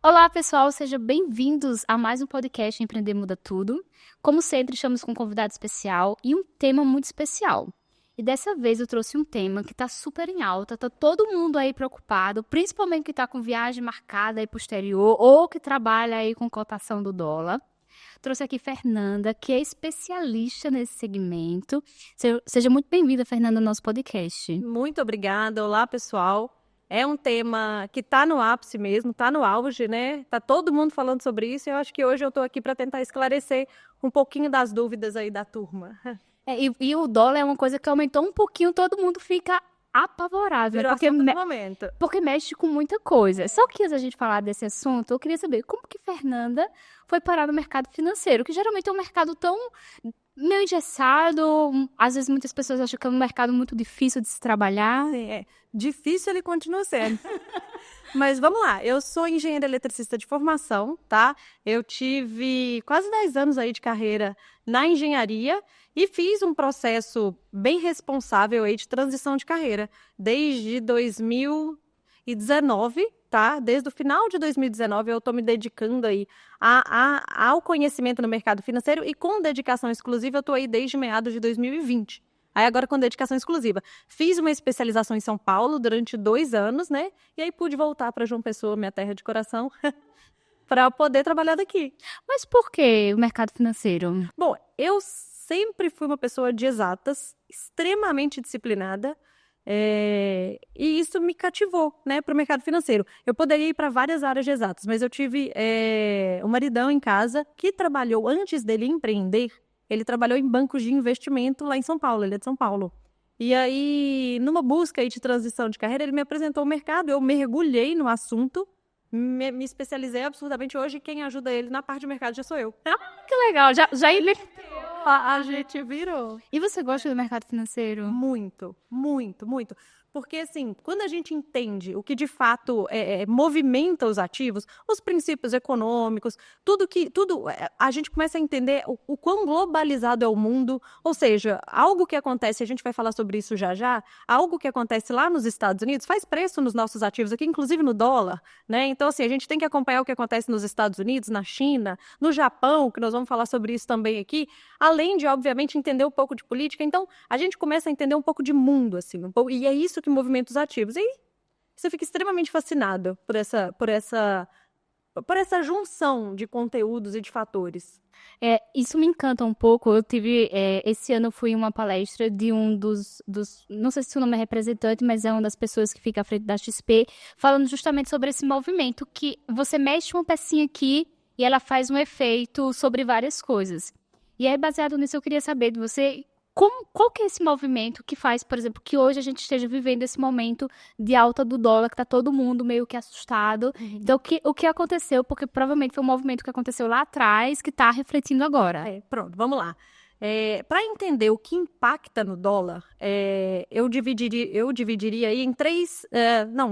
Olá, pessoal, sejam bem-vindos a mais um podcast Empreender Muda Tudo. Como sempre, estamos com um convidado especial e um tema muito especial. E dessa vez eu trouxe um tema que está super em alta, tá todo mundo aí preocupado, principalmente que está com viagem marcada aí pro exterior ou que trabalha aí com cotação do dólar. Trouxe aqui Fernanda, que é especialista nesse segmento. Seja muito bem-vinda, Fernanda, ao nosso podcast. Muito obrigada. Olá, pessoal. É um tema que está no ápice mesmo, está no auge, né? Tá todo mundo falando sobre isso e eu acho que hoje eu estou aqui para tentar esclarecer um pouquinho das dúvidas aí da turma. E o dólar é uma coisa que aumentou um pouquinho, todo mundo fica apavorado, né? Virou assunto do momento. Porque mexe com muita coisa. Só que antes da gente falar desse assunto, eu queria saber como que Fernanda foi parar no mercado financeiro, que geralmente é um mercado tão meio engessado, às vezes muitas pessoas acham que é um mercado muito difícil de se trabalhar. É difícil, ele continua sendo. Mas vamos lá, eu sou engenheira eletricista de formação, tá? Eu tive quase 10 anos aí de carreira na engenharia e fiz um processo bem responsável aí de transição de carreira desde 2019, tá? Desde o final de 2019 eu estou me dedicando aí ao conhecimento no mercado financeiro e com dedicação exclusiva eu estou aí desde meados de 2020. Aí agora com dedicação exclusiva. Fiz uma especialização em São Paulo durante 2 anos, né? E aí pude voltar para João Pessoa, minha terra de coração, para poder trabalhar daqui. Mas por que o mercado financeiro? Bom, eu sempre fui uma pessoa de exatas, extremamente disciplinada, e isso me cativou, né, para o mercado financeiro. Eu poderia ir para várias áreas de exatas, mas eu tive um maridão em casa que trabalhou antes dele empreender. Ele trabalhou em bancos de investimento lá em São Paulo, ele é de São Paulo. E aí, numa busca aí de transição de carreira, ele me apresentou o mercado, eu mergulhei no assunto, me especializei absurdamente. Hoje, quem ajuda ele na parte de mercado já sou eu. Que legal, já A gente virou. E você gosta do mercado financeiro? Muito, muito, muito. Porque, assim, quando a gente entende o que de fato movimenta os ativos, os princípios econômicos, a gente começa a entender o quão globalizado é o mundo. Ou seja, algo que acontece, a gente vai falar sobre isso já já, algo que acontece lá nos Estados Unidos faz preço nos nossos ativos aqui, inclusive no dólar, né? Então, assim, a gente tem que acompanhar o que acontece nos Estados Unidos, na China, no Japão, que nós vamos falar sobre isso também aqui, além de, obviamente, entender um pouco de política. Então, a gente começa a entender um pouco de mundo, assim, e é isso que movimenta os ativos. E você fica extremamente fascinado por essa junção de conteúdos e de fatores. Isso me encanta um pouco. Esse ano eu fui em uma palestra de um não sei se o nome é representante, mas é uma das pessoas que fica à frente da XP, falando justamente sobre esse movimento que você mexe uma pecinha aqui e ela faz um efeito sobre várias coisas. E aí, baseado nisso, eu queria saber de você, qual que é esse movimento que faz, por exemplo, que hoje a gente esteja vivendo esse momento de alta do dólar, que tá todo mundo meio que assustado. Então, o que aconteceu? Porque provavelmente foi um movimento que aconteceu lá atrás, que tá refletindo agora. Pronto, vamos lá. Para entender o que impacta no dólar, eu dividiria aí em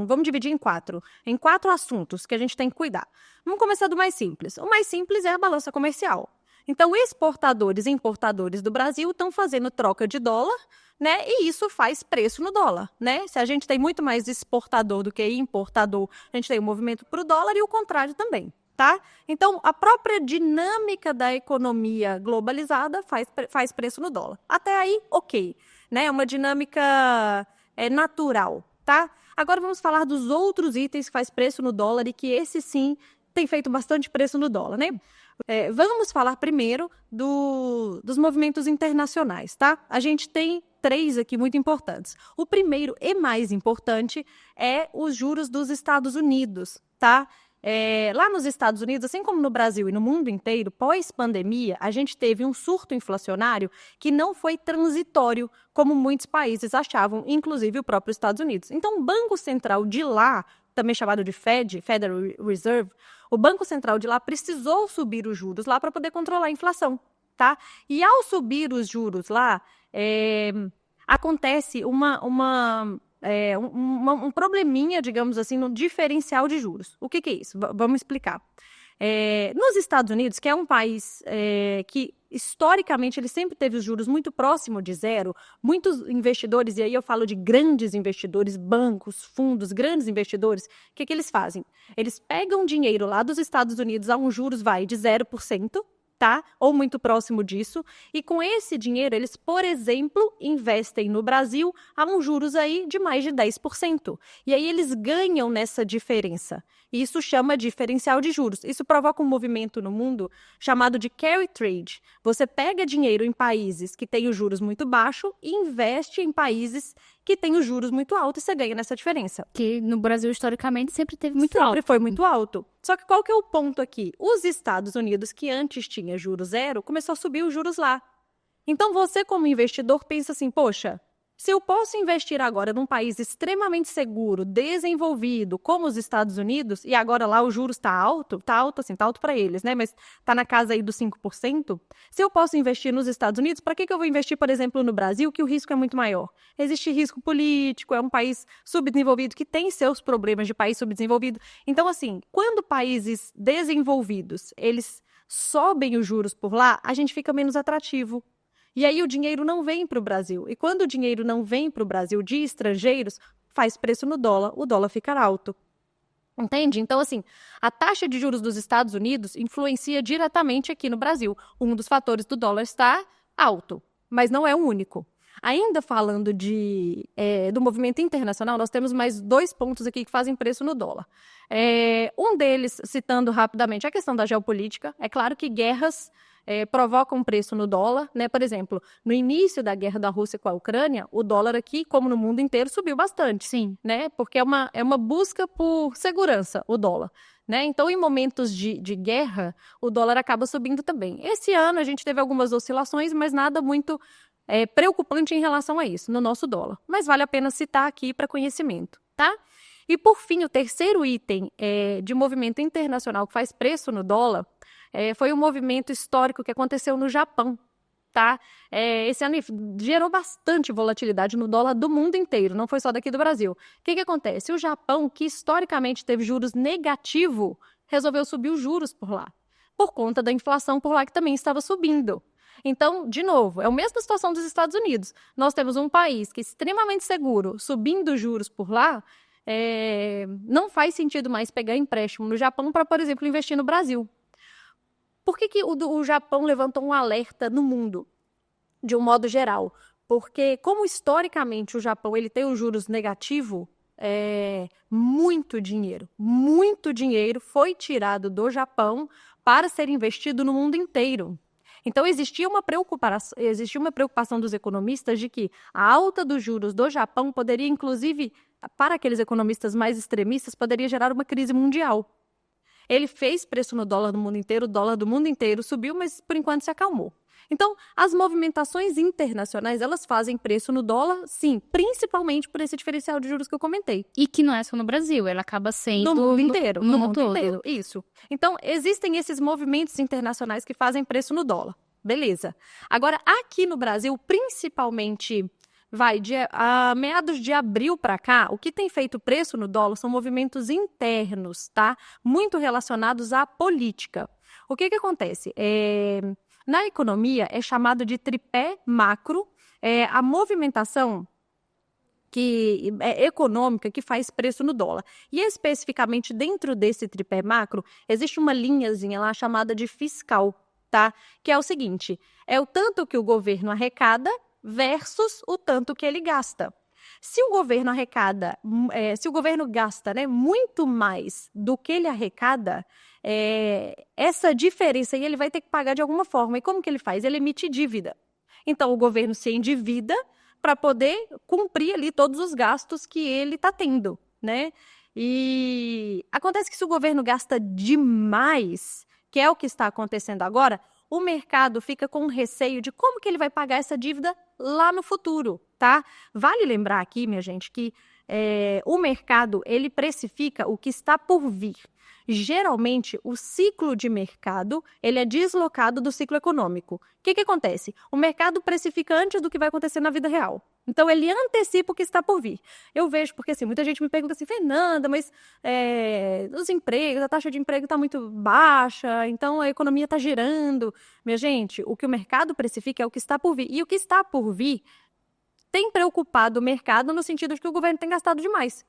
vamos dividir em quatro assuntos que a gente tem que cuidar. Vamos começar do mais simples. O mais simples é a balança comercial. Então, exportadores e importadores do Brasil estão fazendo troca de dólar, né? E isso faz preço no dólar, né? Se a gente tem muito mais exportador do que importador, a gente tem o movimento para o dólar e o contrário também. Tá? Então, a própria dinâmica da economia globalizada faz preço no dólar. Até aí, ok. Né? É uma dinâmica natural. Tá? Agora vamos falar dos outros itens que faz preço no dólar e que esse sim tem feito bastante preço no dólar. Né? Vamos falar primeiro dos movimentos internacionais. Tá? A gente tem 3 aqui muito importantes. O primeiro e mais importante é os juros dos Estados Unidos. Tá? Lá nos Estados Unidos, assim como no Brasil e no mundo inteiro, pós-pandemia, a gente teve um surto inflacionário que não foi transitório, como muitos países achavam, inclusive o próprio Estados Unidos. Então, o Banco Central de lá, também chamado de Federal Reserve, o Banco Central de lá precisou subir os juros lá para poder controlar a inflação. Tá? E ao subir os juros lá, acontece um probleminha, digamos assim, no diferencial de juros. O que é isso? Vamos explicar. Nos Estados Unidos, que é um país que historicamente ele sempre teve os juros muito próximo de zero, muitos investidores, e aí eu falo de grandes investidores, bancos, fundos, grandes investidores, o que eles fazem? Eles pegam dinheiro lá dos Estados Unidos a um juros de 0%, tá? Ou muito próximo disso, e com esse dinheiro eles, por exemplo, investem no Brasil a um juros aí de mais de 10%. E aí eles ganham nessa diferença. E isso chama diferencial de juros. Isso provoca um movimento no mundo chamado de carry trade. Você pega dinheiro em países que têm os juros muito baixos e investe em países que têm os juros muito altos e você ganha nessa diferença. Que no Brasil, historicamente, sempre teve muito Sempre alto. foi muito alto. Só que qual que é o ponto aqui? Os Estados Unidos, que antes tinha juros zero, começou a subir os juros lá. Então você, como investidor, pensa assim, poxa, se eu posso investir agora num país extremamente seguro, desenvolvido, como os Estados Unidos, e agora lá o juros está alto assim, tá alto para eles, né? Mas está na casa aí dos 5%. Se eu posso investir nos Estados Unidos, para que eu vou investir, por exemplo, no Brasil, que o risco é muito maior? Existe risco político, é um país subdesenvolvido que tem seus problemas de país subdesenvolvido. Então, assim, quando países desenvolvidos, eles sobem os juros por lá, a gente fica menos atrativo. E aí o dinheiro não vem para o Brasil. E quando o dinheiro não vem para o Brasil de estrangeiros, faz preço no dólar, o dólar fica alto. Entende? Então, assim, a taxa de juros dos Estados Unidos influencia diretamente aqui no Brasil. Um dos fatores do dólar estar alto, mas não é o único. Ainda falando do movimento internacional, nós temos mais 2 pontos aqui que fazem preço no dólar. Um deles, citando rapidamente a questão da geopolítica, é claro que guerras provocam preço no dólar, né? Por exemplo, no início da guerra da Rússia com a Ucrânia, o dólar aqui, como no mundo inteiro, subiu bastante. Sim. Né? Porque é uma busca por segurança, o dólar. Né? Então, em momentos de guerra, o dólar acaba subindo também. Esse ano a gente teve algumas oscilações, mas nada muito preocupante em relação a isso, no nosso dólar. Mas vale a pena citar aqui para conhecimento, tá? E, por fim, o terceiro item de movimento internacional que faz preço no dólar foi um movimento histórico que aconteceu no Japão, tá? Esse ano gerou bastante volatilidade no dólar do mundo inteiro, não foi só daqui do Brasil. O que acontece? O Japão, que historicamente teve juros negativos, resolveu subir os juros por lá, por conta da inflação por lá que também estava subindo. Então, de novo, é a mesma situação dos Estados Unidos. Nós temos um país que é extremamente seguro, subindo os juros por lá, não faz sentido mais pegar empréstimo no Japão para, por exemplo, investir no Brasil. Por que o Japão levantou um alerta no mundo, de um modo geral? Porque, como historicamente o Japão ele tem os juros negativos, muito dinheiro foi tirado do Japão para ser investido no mundo inteiro. Então, existia uma preocupação dos economistas de que a alta dos juros do Japão poderia, inclusive, para aqueles economistas mais extremistas, poderia gerar uma crise mundial. Ele fez preço no dólar do mundo inteiro, o dólar do mundo inteiro subiu, mas por enquanto se acalmou. Então, as movimentações internacionais, elas fazem preço no dólar, sim, principalmente por esse diferencial de juros que eu comentei. E que não é só no Brasil, ela acaba sendo no mundo inteiro. No mundo todo. Inteiro, isso. Então, existem esses movimentos internacionais que fazem preço no dólar. Beleza. Agora, aqui no Brasil, principalmente a meados de abril para cá, o que tem feito preço no dólar são movimentos internos, tá? Muito relacionados à política. O que acontece? Na economia, é chamado de tripé macro, a movimentação econômica que faz preço no dólar. E especificamente dentro desse tripé macro, existe uma linhazinha lá chamada de fiscal, tá? Que é o seguinte, é o tanto que o governo arrecada versus o tanto que ele gasta. Se o governo gasta, né, muito mais do que ele arrecada, essa diferença aí ele vai ter que pagar de alguma forma. E como que ele faz? Ele emite dívida. Então, o governo se endivida para poder cumprir ali todos os gastos que ele está tendo, né? E acontece que se o governo gasta demais, que é o que está acontecendo agora, o mercado fica com receio de como que ele vai pagar essa dívida lá no futuro, tá? Vale lembrar aqui, minha gente, que o mercado, ele precifica o que está por vir. Geralmente, o ciclo de mercado, ele é deslocado do ciclo econômico. O que acontece? O mercado precifica antes do que vai acontecer na vida real. Então, ele antecipa o que está por vir. Eu vejo, porque assim, muita gente me pergunta assim, Fernanda, mas os empregos, a taxa de emprego está muito baixa, então a economia está girando. Minha gente, o que o mercado precifica é o que está por vir. E o que está por vir tem preocupado o mercado no sentido de que o governo tem gastado demais.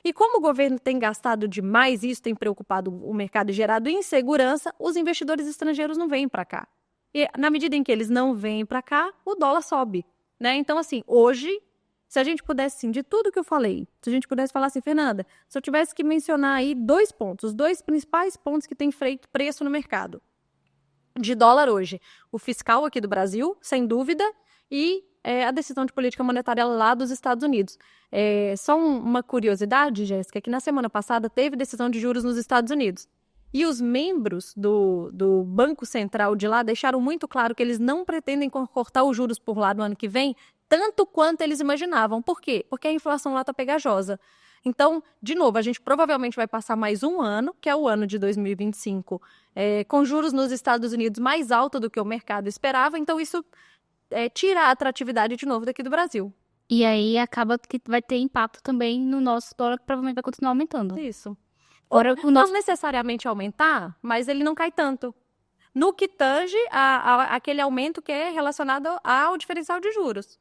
E como o governo tem gastado demais, e isso tem preocupado o mercado e gerado insegurança, os investidores estrangeiros não vêm para cá. E na medida em que eles não vêm para cá, o dólar sobe. Né? Então, assim, hoje, se a gente pudesse, assim, de tudo que eu falei, se a gente pudesse falar assim, Fernanda, se eu tivesse que mencionar aí 2 pontos, os 2 principais pontos que têm feito preço no mercado de dólar hoje, o fiscal aqui do Brasil, sem dúvida, e a decisão de política monetária lá dos Estados Unidos. Só uma curiosidade, Jéssica, que na semana passada teve decisão de juros nos Estados Unidos. E os membros do Banco Central de lá deixaram muito claro que eles não pretendem cortar os juros por lá no ano que vem, tanto quanto eles imaginavam. Por quê? Porque a inflação lá está pegajosa. Então, de novo, a gente provavelmente vai passar mais um ano, que é o ano de 2025, com juros nos Estados Unidos mais alto do que o mercado esperava. Então, isso tira a atratividade de novo daqui do Brasil. E aí acaba que vai ter impacto também no nosso dólar, que provavelmente vai continuar aumentando. Isso. Agora, Não necessariamente aumentar, mas ele não cai tanto. No que tange aquele aumento que é relacionado ao diferencial de juros.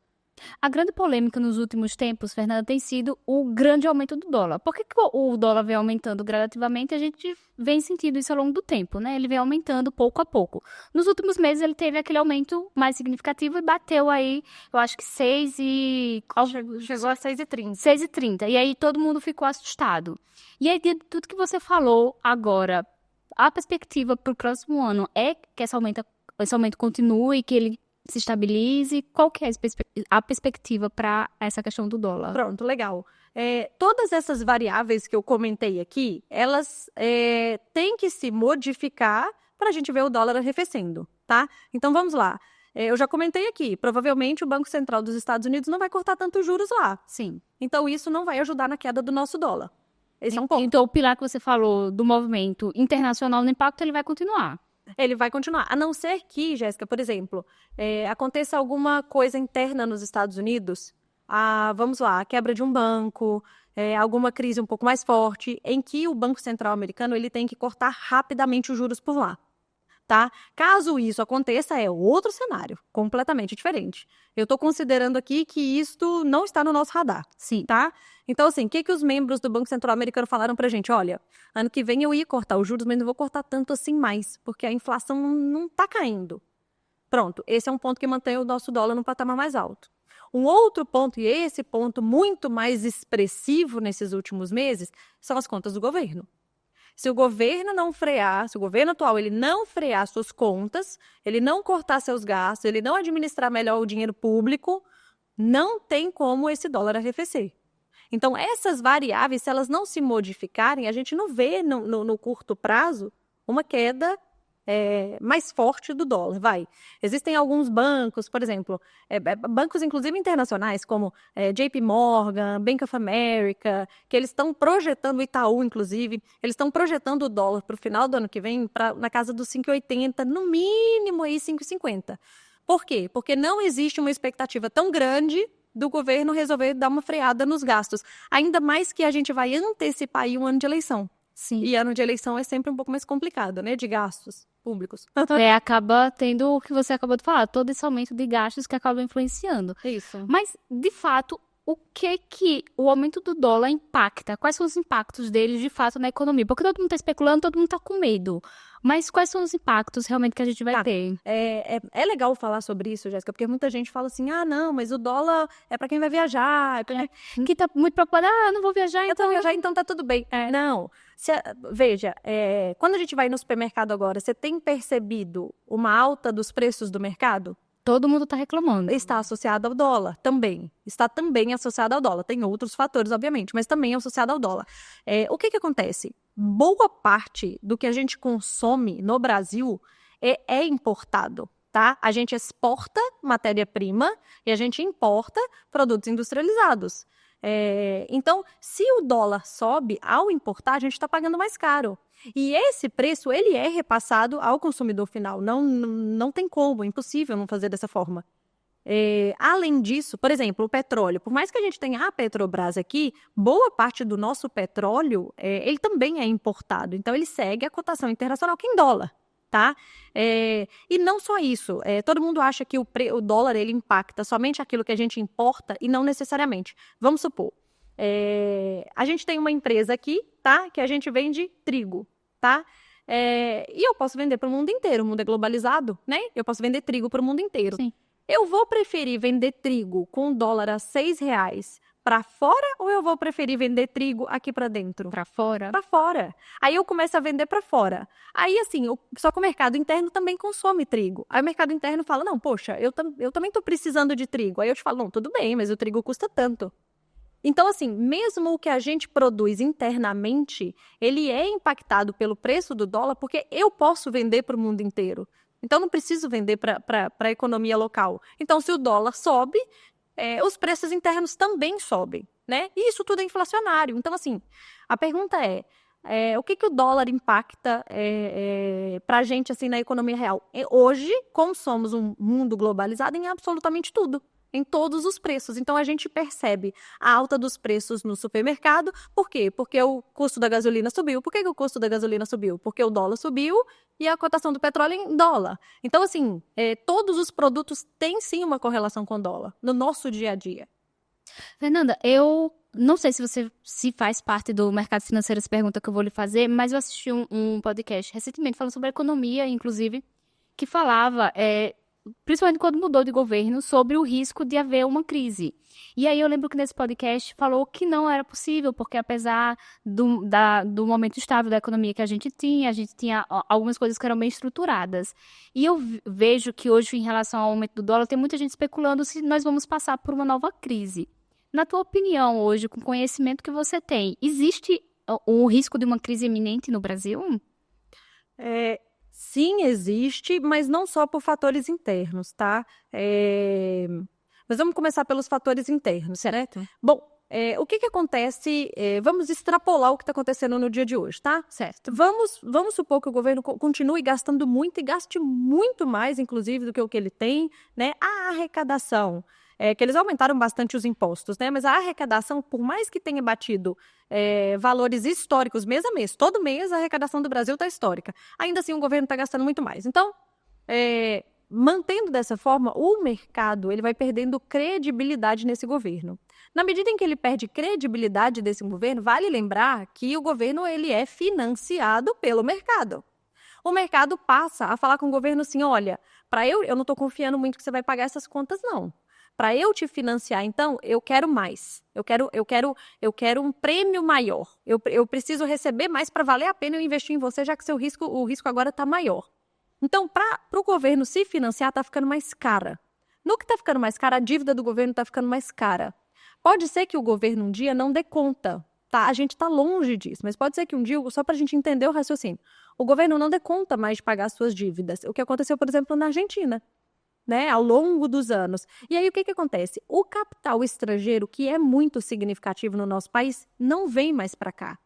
A grande polêmica nos últimos tempos, Fernanda, tem sido o grande aumento do dólar. Por que o dólar vem aumentando gradativamente? A gente vem sentindo isso ao longo do tempo, né? Ele vem aumentando pouco a pouco. Nos últimos meses, ele teve aquele aumento mais significativo e bateu aí, eu acho que 6 e... Chegou a 6,30. 6,30. E aí todo mundo ficou assustado. E aí, de tudo que você falou agora, a perspectiva para o próximo ano é que esse aumento continue, que ele se estabilize? Qual que é a perspectiva para essa questão do dólar? Pronto, legal. Todas essas variáveis que eu comentei aqui, elas têm que se modificar para a gente ver o dólar arrefecendo, tá? Então, vamos lá. Eu já comentei aqui, provavelmente o Banco Central dos Estados Unidos não vai cortar tantos juros lá. Sim. Então, isso não vai ajudar na queda do nosso dólar. Esse é um ponto. Então, o pilar que você falou do movimento internacional no impacto, ele vai continuar. Ele vai continuar. A não ser que, Jéssica, por exemplo, aconteça alguma coisa interna nos Estados Unidos, vamos lá, a quebra de um banco, alguma crise um pouco mais forte, em que o Banco Central americano ele tem que cortar rapidamente os juros por lá. Tá? Caso isso aconteça, é outro cenário, completamente diferente. Eu estou considerando aqui que isto não está no nosso radar. Sim. Tá? Então, assim, o que os membros do Banco Central americano falaram pra gente? Olha, ano que vem eu ia cortar os juros, mas não vou cortar tanto assim mais, porque a inflação não está caindo. Pronto, esse é um ponto que mantém o nosso dólar num patamar mais alto. Um outro ponto, e esse ponto muito mais expressivo nesses últimos meses, são as contas do governo. Se o governo não frear, se o governo atual ele não frear suas contas, ele não cortar seus gastos, ele não administrar melhor o dinheiro público, não tem como esse dólar arrefecer. Então, essas variáveis, se elas não se modificarem, a gente não vê no curto prazo uma queda mais forte do dólar. Existem alguns bancos, por exemplo, bancos inclusive internacionais, como JP Morgan, Bank of America, que eles estão projetando, o Itaú inclusive, eles estão projetando o dólar para o final do ano que vem na casa dos 5,80, no mínimo aí 5,50. Por quê? Porque não existe uma expectativa tão grande do governo resolver dar uma freada nos gastos. Ainda mais que a gente vai antecipar aí um ano de eleição. Sim. E ano de eleição é sempre um pouco mais complicado, né? De gastos públicos. Acaba tendo o que você acabou de falar, todo esse aumento de gastos que acaba influenciando. Isso. Mas, de fato, o que o aumento do dólar impacta? Quais são os impactos deles, de fato, na economia? Porque todo mundo está especulando, todo mundo está com medo. Mas quais são os impactos realmente que a gente vai ter? É legal falar sobre isso, Jéssica, porque muita gente fala assim, não, mas o dólar é para quem vai viajar. Que está muito preocupada, não vou viajar, então... então tá tudo bem. Não, veja, quando a gente vai no supermercado agora, você tem percebido uma alta dos preços do mercado? Todo mundo está reclamando. Está associado ao dólar também. Está também associado ao dólar. Tem outros fatores, obviamente, mas também é associado ao dólar. O que acontece? Boa parte do que a gente consome no Brasil é importado, tá? A gente exporta matéria-prima e a gente importa produtos industrializados. Então, se o dólar sobe ao importar, a gente está pagando mais caro. E esse preço, ele é repassado ao consumidor final. Não tem como, é impossível não fazer dessa forma. Além disso, por exemplo, o petróleo. Por mais que a gente tenha a Petrobras aqui, boa parte do nosso petróleo, ele também é importado. Então, ele segue a cotação internacional, que é em dólar. Tá? E não só isso, todo mundo acha que o dólar ele impacta somente aquilo que a gente importa e não necessariamente. Vamos supor, a gente tem uma empresa aqui, tá? Que a gente vende trigo, tá? E eu posso vender para o mundo inteiro, o mundo é globalizado, né? Eu posso vender trigo para o mundo inteiro. Sim. Eu vou preferir vender trigo com dólar a R$ 6 para fora ou eu vou preferir vender trigo aqui para dentro? Pra fora. Para fora. Aí eu começo a vender para fora. Aí, assim, só que o mercado interno também consome trigo. Aí o mercado interno fala, não, poxa, eu também estou precisando de trigo. Aí eu te falo, não, tudo bem, mas o trigo custa tanto. Então, assim, mesmo o que a gente produz internamente, ele é impactado pelo preço do dólar, porque eu posso vender para o mundo inteiro. Então, não preciso vender para a economia local. Então, se o dólar sobe, os preços internos também sobem, né? E isso tudo é inflacionário. Então, assim, a pergunta o que o dólar impacta para a gente, assim, na economia real? Hoje, como somos um mundo globalizado, em absolutamente tudo. Em todos os preços. Então, a gente percebe a alta dos preços no supermercado. Por quê? Porque o custo da gasolina subiu. Por que o custo da gasolina subiu? Porque o dólar subiu e a cotação do petróleo em dólar. Então, assim, todos os produtos têm sim uma correlação com o dólar no nosso dia a dia. Fernanda, eu não sei se você se faz parte do mercado financeiro, essa pergunta que eu vou lhe fazer, mas eu assisti um podcast recentemente falando sobre economia, inclusive, que falava, principalmente quando mudou de governo, sobre o risco de haver uma crise. E aí eu lembro que nesse podcast falou que não era possível, porque apesar do momento estável da economia que a gente tinha algumas coisas que eram bem estruturadas. E eu vejo que hoje, em relação ao aumento do dólar, tem muita gente especulando se nós vamos passar por uma nova crise. Na tua opinião, hoje, com o conhecimento que você tem, existe o risco de uma crise iminente no Brasil? Sim, existe, mas não só por fatores internos, tá? Mas vamos começar pelos fatores internos, certo? Bom, o que acontece? Vamos extrapolar o que está acontecendo no dia de hoje, tá? Certo. Vamos supor que o governo continue gastando muito e gaste muito mais, inclusive, do que o que ele tem, né? A arrecadação. Que eles aumentaram bastante os impostos, né? Mas a arrecadação, por mais que tenha batido valores históricos mês a mês, todo mês a arrecadação do Brasil está histórica. Ainda assim, o governo está gastando muito mais. Então, mantendo dessa forma, o mercado ele vai perdendo credibilidade nesse governo. Na medida em que ele perde credibilidade desse governo, vale lembrar que o governo ele é financiado pelo mercado. O mercado passa a falar com o governo assim, olha, para eu não estou confiando muito que você vai pagar essas contas, não. Para eu te financiar, então, eu quero mais. Eu quero um prêmio maior. Eu preciso receber mais para valer a pena eu investir em você, já que o risco agora está maior. Então, para o governo se financiar, está ficando mais cara. No que está ficando mais cara, a dívida do governo está ficando mais cara. Pode ser que o governo um dia não dê conta, tá? A gente está longe disso, mas pode ser que um dia, só para a gente entender o raciocínio, o governo não dê conta mais de pagar as suas dívidas. O que aconteceu, por exemplo, na Argentina. Né, ao longo dos anos. E aí, o que acontece? O capital estrangeiro, que é muito significativo no nosso país, não vem mais para cá.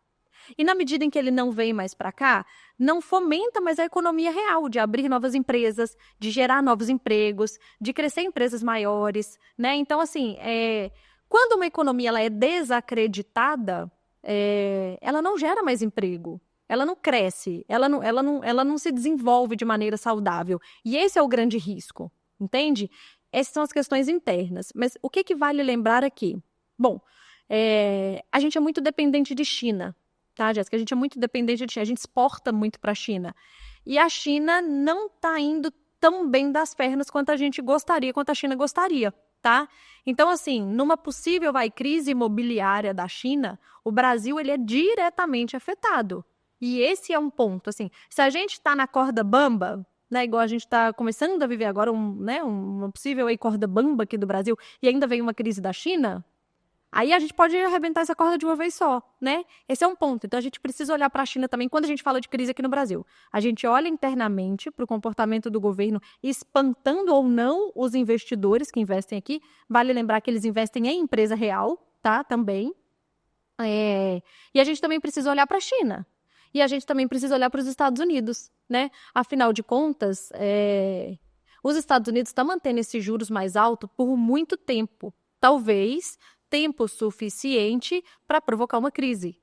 E na medida em que ele não vem mais para cá, não fomenta mais a economia real, de abrir novas empresas, de gerar novos empregos, de crescer empresas maiores, né? Então, assim, quando uma economia ela é desacreditada, ela não gera mais emprego. Ela não cresce, ela não se desenvolve de maneira saudável. E esse é o grande risco. Entende? Essas são as questões internas. Mas o que vale lembrar aqui? Bom, a gente é muito dependente de China, tá, Jéssica? A gente é muito dependente de China, a gente exporta muito para a China. E a China não está indo tão bem das pernas quanto a gente gostaria, quanto a China gostaria, tá? Então, assim, numa possível crise imobiliária da China, o Brasil ele é diretamente afetado. E esse é um ponto, assim, se a gente está na corda bamba, né, igual a gente está começando a viver agora uma possível corda bamba aqui do Brasil e ainda vem uma crise da China, aí a gente pode arrebentar essa corda de uma vez só, né? Esse é um ponto. Então a gente precisa olhar para a China também quando a gente fala de crise aqui no Brasil. A gente olha internamente para o comportamento do governo, espantando ou não os investidores que investem aqui. Vale lembrar que eles investem em empresa real, tá? Também. E a gente também precisa olhar para a China. E a gente também precisa olhar para os Estados Unidos, né? Afinal de contas, os Estados Unidos estão mantendo esses juros mais altos por muito tempo. Talvez tempo suficiente para provocar uma crise.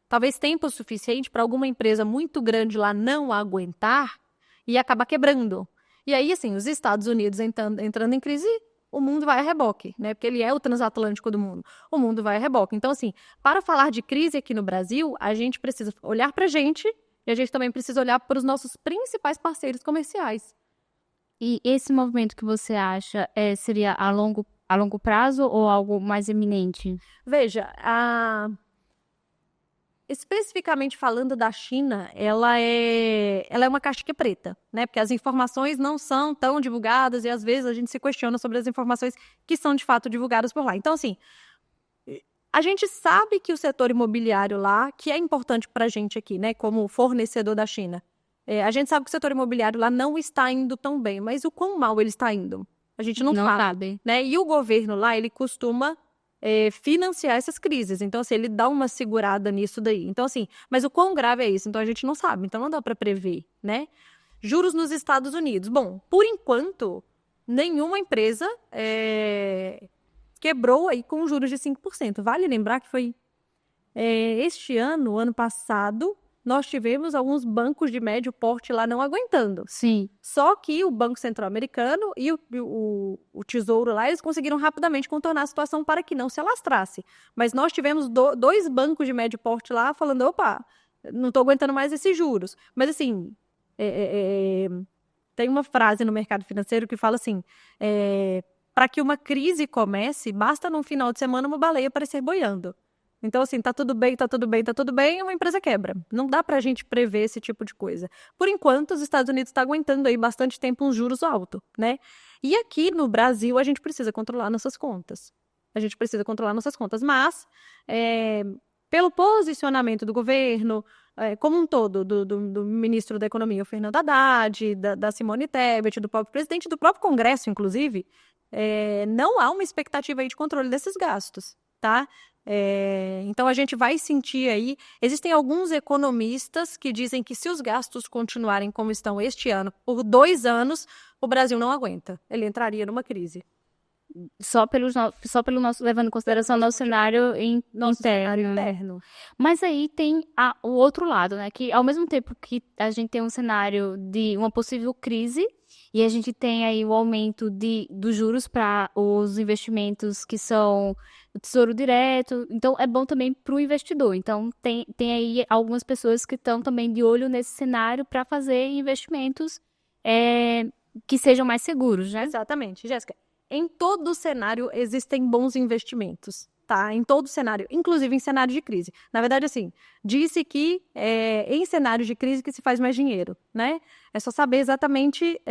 Talvez tempo suficiente para alguma empresa muito grande lá não aguentar e acabar quebrando. E aí, assim, os Estados Unidos entrando em crise, o mundo vai a reboque, né? Porque ele é o transatlântico do mundo. O mundo vai a reboque. Então, assim, para falar de crise aqui no Brasil, a gente precisa olhar para a gente e a gente também precisa olhar para os nossos principais parceiros comerciais. E esse movimento que você acha seria a longo prazo ou algo mais iminente? Veja, especificamente falando da China, ela é uma caixinha preta, né? Porque as informações não são tão divulgadas e às vezes a gente se questiona sobre as informações que são de fato divulgadas por lá. Então, assim, a gente sabe que o setor imobiliário lá, que é importante para a gente aqui, né, como fornecedor da China, a gente sabe que o setor imobiliário lá não está indo tão bem, mas o quão mal ele está indo? A gente não sabe, né? E o governo lá, ele costuma financiar essas crises. Então, assim, ele dá uma segurada nisso daí. Então, assim, mas o quão grave é isso? Então, a gente não sabe. Então, não dá para prever, né? Juros nos Estados Unidos. Bom, por enquanto, nenhuma empresa quebrou aí com juros de 5%. Vale lembrar que foi este ano passado, nós tivemos alguns bancos de médio porte lá não aguentando. Sim. Só que o Banco Central-Americano e o Tesouro lá, eles conseguiram rapidamente contornar a situação para que não se alastrasse. Mas nós tivemos dois bancos de médio porte lá falando, opa, não estou aguentando mais esses juros. Mas assim, tem uma frase no mercado financeiro que fala assim, para que uma crise comece, basta num final de semana uma baleia aparecer boiando. Então, assim, tá tudo bem, uma empresa quebra. Não dá pra gente prever esse tipo de coisa. Por enquanto, os Estados Unidos estão aguentando aí bastante tempo uns juros altos, né? E aqui no Brasil, a gente precisa controlar nossas contas. Mas, pelo posicionamento do governo, como um todo, do ministro da Economia, o Fernando Haddad, da Simone Tebet, do próprio presidente, do próprio Congresso, inclusive, não há uma expectativa aí de controle desses gastos, tá? Então, a gente vai sentir aí... Existem alguns economistas que dizem que se os gastos continuarem como estão este ano, por 2 anos, o Brasil não aguenta. Ele entraria numa crise. Só pelo nosso, levando em consideração o nosso cenário interno. Mas aí tem o outro lado, né? Que ao mesmo tempo que a gente tem um cenário de uma possível crise, e a gente tem aí o aumento dos juros para os investimentos que são o Tesouro Direto. Então, é bom também para o investidor. Então, tem aí algumas pessoas que estão também de olho nesse cenário para fazer investimentos que sejam mais seguros, né? Exatamente, Jéssica. Em todo cenário existem bons investimentos, tá? Em todo cenário, inclusive em cenário de crise. Na verdade, assim, disse que em cenário de crise que se faz mais dinheiro, né? É só saber exatamente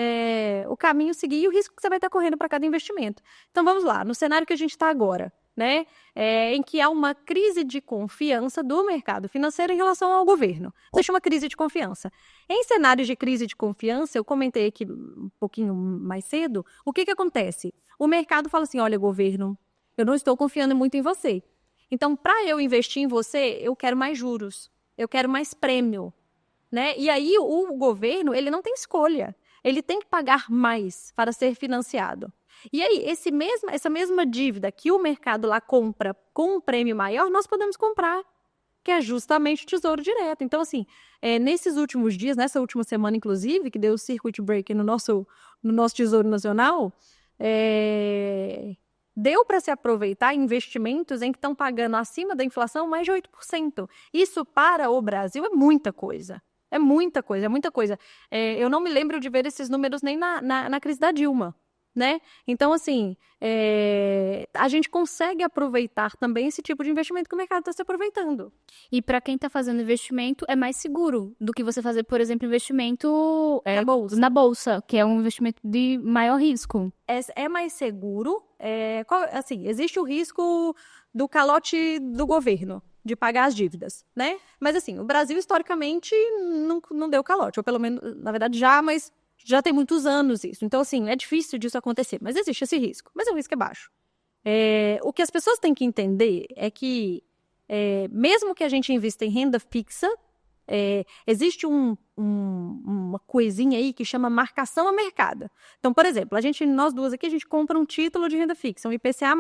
o caminho seguir e o risco que você vai estar correndo para cada investimento. Então, vamos lá, no cenário que a gente está agora, né? Em que há uma crise de confiança do mercado financeiro em relação ao governo. Existe uma crise de confiança. Em cenários de crise de confiança, eu comentei aqui um pouquinho mais cedo, o que acontece? O mercado fala assim, olha, governo, eu não estou confiando muito em você. Então, para eu investir em você, eu quero mais juros, eu quero mais prêmio, né? E aí, o governo, ele não tem escolha. Ele tem que pagar mais para ser financiado. E aí, essa mesma dívida que o mercado lá compra com um prêmio maior, nós podemos comprar, que é justamente o Tesouro Direto. Então, assim, nesses últimos dias, nessa última semana, inclusive, que deu o circuit break no nosso Tesouro Nacional, deu para se aproveitar investimentos em que estão pagando acima da inflação mais de 8%. Isso para o Brasil é muita coisa. É muita coisa, é muita coisa. Eu não me lembro de ver esses números nem na crise da Dilma, né? Então, assim, a gente consegue aproveitar também esse tipo de investimento que o mercado está se aproveitando. E para quem está fazendo investimento, é mais seguro do que você fazer, por exemplo, investimento na bolsa, que é um investimento de maior risco. É mais seguro. Assim, existe o risco do calote do governo, de pagar as dívidas, né? Mas, assim, o Brasil, historicamente, não deu calote. Ou, pelo menos, na verdade, mas já tem muitos anos isso. Então, assim, é difícil disso acontecer. Mas existe esse risco. Mas o risco é baixo. O que as pessoas têm que entender é que, mesmo que a gente invista em renda fixa, Existe uma coisinha aí que chama marcação a mercado. Então, por exemplo, nós duas aqui, a gente compra um título de renda fixa, um IPCA+,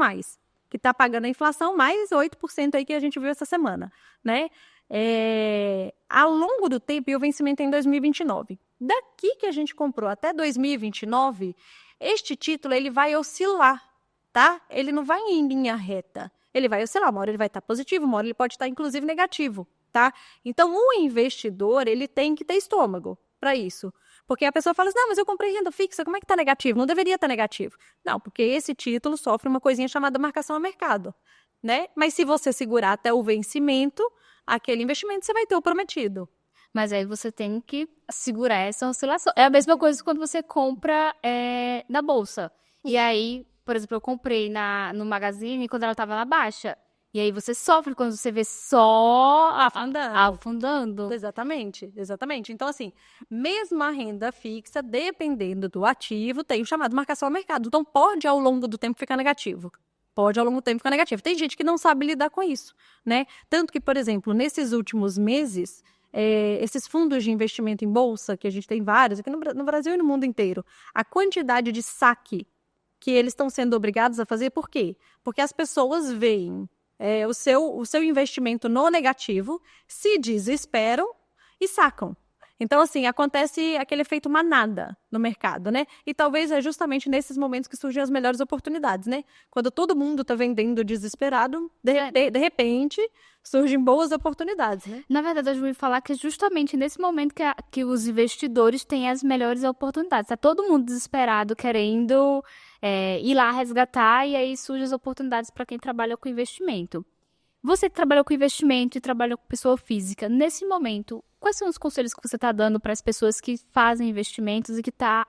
que está pagando a inflação mais 8% aí que a gente viu essa semana, né? Ao longo do tempo, e o vencimento é em 2029. Daqui que a gente comprou até 2029, este título ele vai oscilar, tá? Ele não vai em linha reta. Ele vai oscilar, uma hora ele vai estar positivo, uma hora ele pode estar, inclusive, negativo, tá? Então, o investidor, ele tem que ter estômago para isso. Porque a pessoa fala assim, não, mas eu comprei renda fixa, como é que está negativo? Não deveria estar negativo. Não, porque esse título sofre uma coisinha chamada marcação a mercado, né? Mas se você segurar até o vencimento, aquele investimento você vai ter o prometido. Mas aí você tem que segurar essa oscilação. É a mesma coisa quando você compra na bolsa. E aí, por exemplo, eu comprei no Magazine quando ela estava na baixa. E aí você sofre quando você vê só afundando. Exatamente, exatamente. Então, assim, mesmo a renda fixa, dependendo do ativo, tem o chamado marcação ao mercado. Então, pode ao longo do tempo ficar negativo. Pode ao longo do tempo ficar negativo. Tem gente que não sabe lidar com isso, né? Tanto que, por exemplo, nesses últimos meses, esses fundos de investimento em bolsa, que a gente tem vários aqui no Brasil e no mundo inteiro, a quantidade de saque que eles estão sendo obrigados a fazer, por quê? Porque as pessoas veem o seu investimento no negativo, se desesperam e sacam. Então, assim, acontece aquele efeito manada no mercado, né? E talvez é justamente nesses momentos que surgem as melhores oportunidades, né? Quando todo mundo está vendendo desesperado, de repente, surgem boas oportunidades, né? Na verdade, eu vou falar que é justamente nesse momento que os investidores têm as melhores oportunidades. Está todo mundo desesperado, querendo ir lá resgatar, e aí surgem as oportunidades para quem trabalha com investimento. Você que trabalhou com investimento e trabalhou com pessoa física, nesse momento, quais são os conselhos que você está dando para as pessoas que fazem investimentos e que estão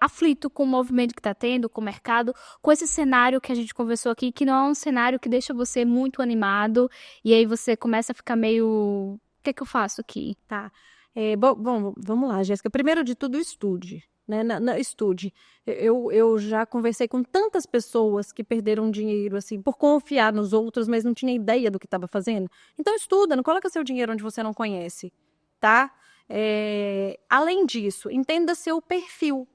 aflito com o movimento que está tendo, com o mercado, com esse cenário que a gente conversou aqui, que não é um cenário que deixa você muito animado, e aí você começa a ficar meio... O que é que eu faço aqui? Tá. Bom, vamos lá, Jéssica. Primeiro de tudo, estude. Né? Estude. Eu já conversei com tantas pessoas que perderam dinheiro assim por confiar nos outros, mas não tinha ideia do que estava fazendo. Então estuda, não coloca seu dinheiro onde você não conhece, tá? Além disso, entenda seu perfil.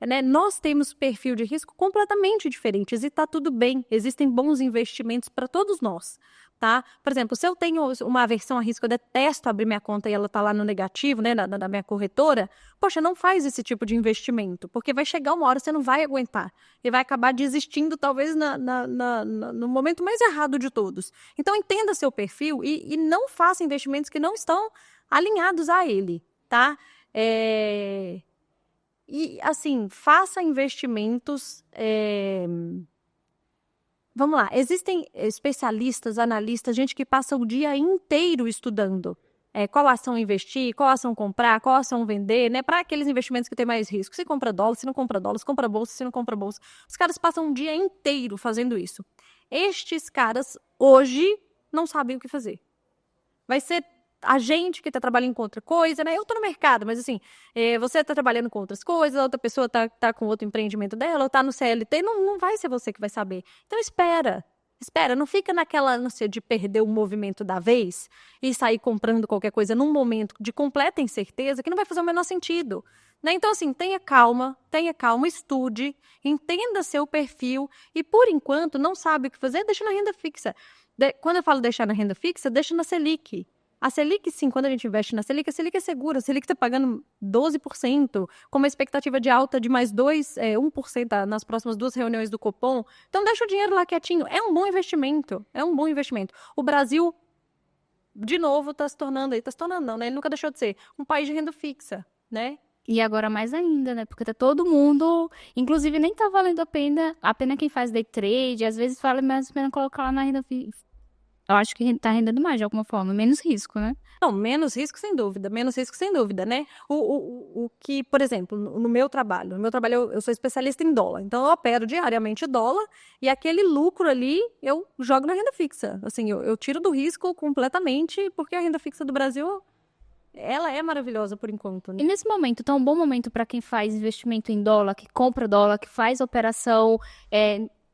Né? Nós temos perfil de risco completamente diferentes e está tudo bem. Existem bons investimentos para todos nós, tá? Por exemplo, se eu tenho uma aversão a risco, eu detesto abrir minha conta e ela está lá no negativo, né, na minha corretora, poxa, não faz esse tipo de investimento, porque vai chegar uma hora que você não vai aguentar e vai acabar desistindo talvez no momento mais errado de todos. Então, entenda seu perfil e não faça investimentos que não estão alinhados a ele, tá? E, assim, faça investimentos. Vamos lá, existem especialistas, analistas, gente que passa o dia inteiro estudando qual ação investir, qual ação comprar, qual ação vender, né? Para aqueles investimentos que têm mais risco. Se compra dólar, se não compra dólar, se compra bolsa, se não compra bolsa. Os caras passam o dia inteiro fazendo isso. Estes caras, hoje, não sabem o que fazer. Vai ser a gente que está trabalhando com outra coisa, né? Eu estou no mercado, mas assim, você está trabalhando com outras coisas, a outra pessoa tá com outro empreendimento dela, ou está no CLT, não vai ser você que vai saber. Então espera, não fica naquela ânsia de perder o movimento da vez e sair comprando qualquer coisa num momento de completa incerteza que não vai fazer o menor sentido. Né? Então, assim, tenha calma, estude, entenda seu perfil e, por enquanto, não sabe o que fazer, deixa na renda fixa. Quando eu falo deixar na renda fixa, deixa na Selic. A Selic, sim, quando a gente investe na Selic, a Selic é segura. A Selic está pagando 12%, com uma expectativa de alta de mais 1% nas próximas 2 reuniões do Copom. Então, deixa o dinheiro lá quietinho. É um bom investimento. O Brasil, de novo, está se tornando não, né? Ele nunca deixou de ser um país de renda fixa, né? E agora mais ainda, né? Porque tá todo mundo... Inclusive, nem tá valendo a pena quem faz day trade. Às vezes, vale mais a pena colocar lá na renda fixa. Eu acho que tá rendendo mais, de alguma forma. Menos risco, né? Não, menos risco sem dúvida, né? O que, por exemplo, no meu trabalho, eu sou especialista em dólar, então eu opero diariamente dólar e aquele lucro ali eu jogo na renda fixa. Assim, eu tiro do risco completamente, porque a renda fixa do Brasil, ela é maravilhosa por enquanto, né? E nesse momento, tá um bom momento para quem faz investimento em dólar, que compra dólar, que faz operação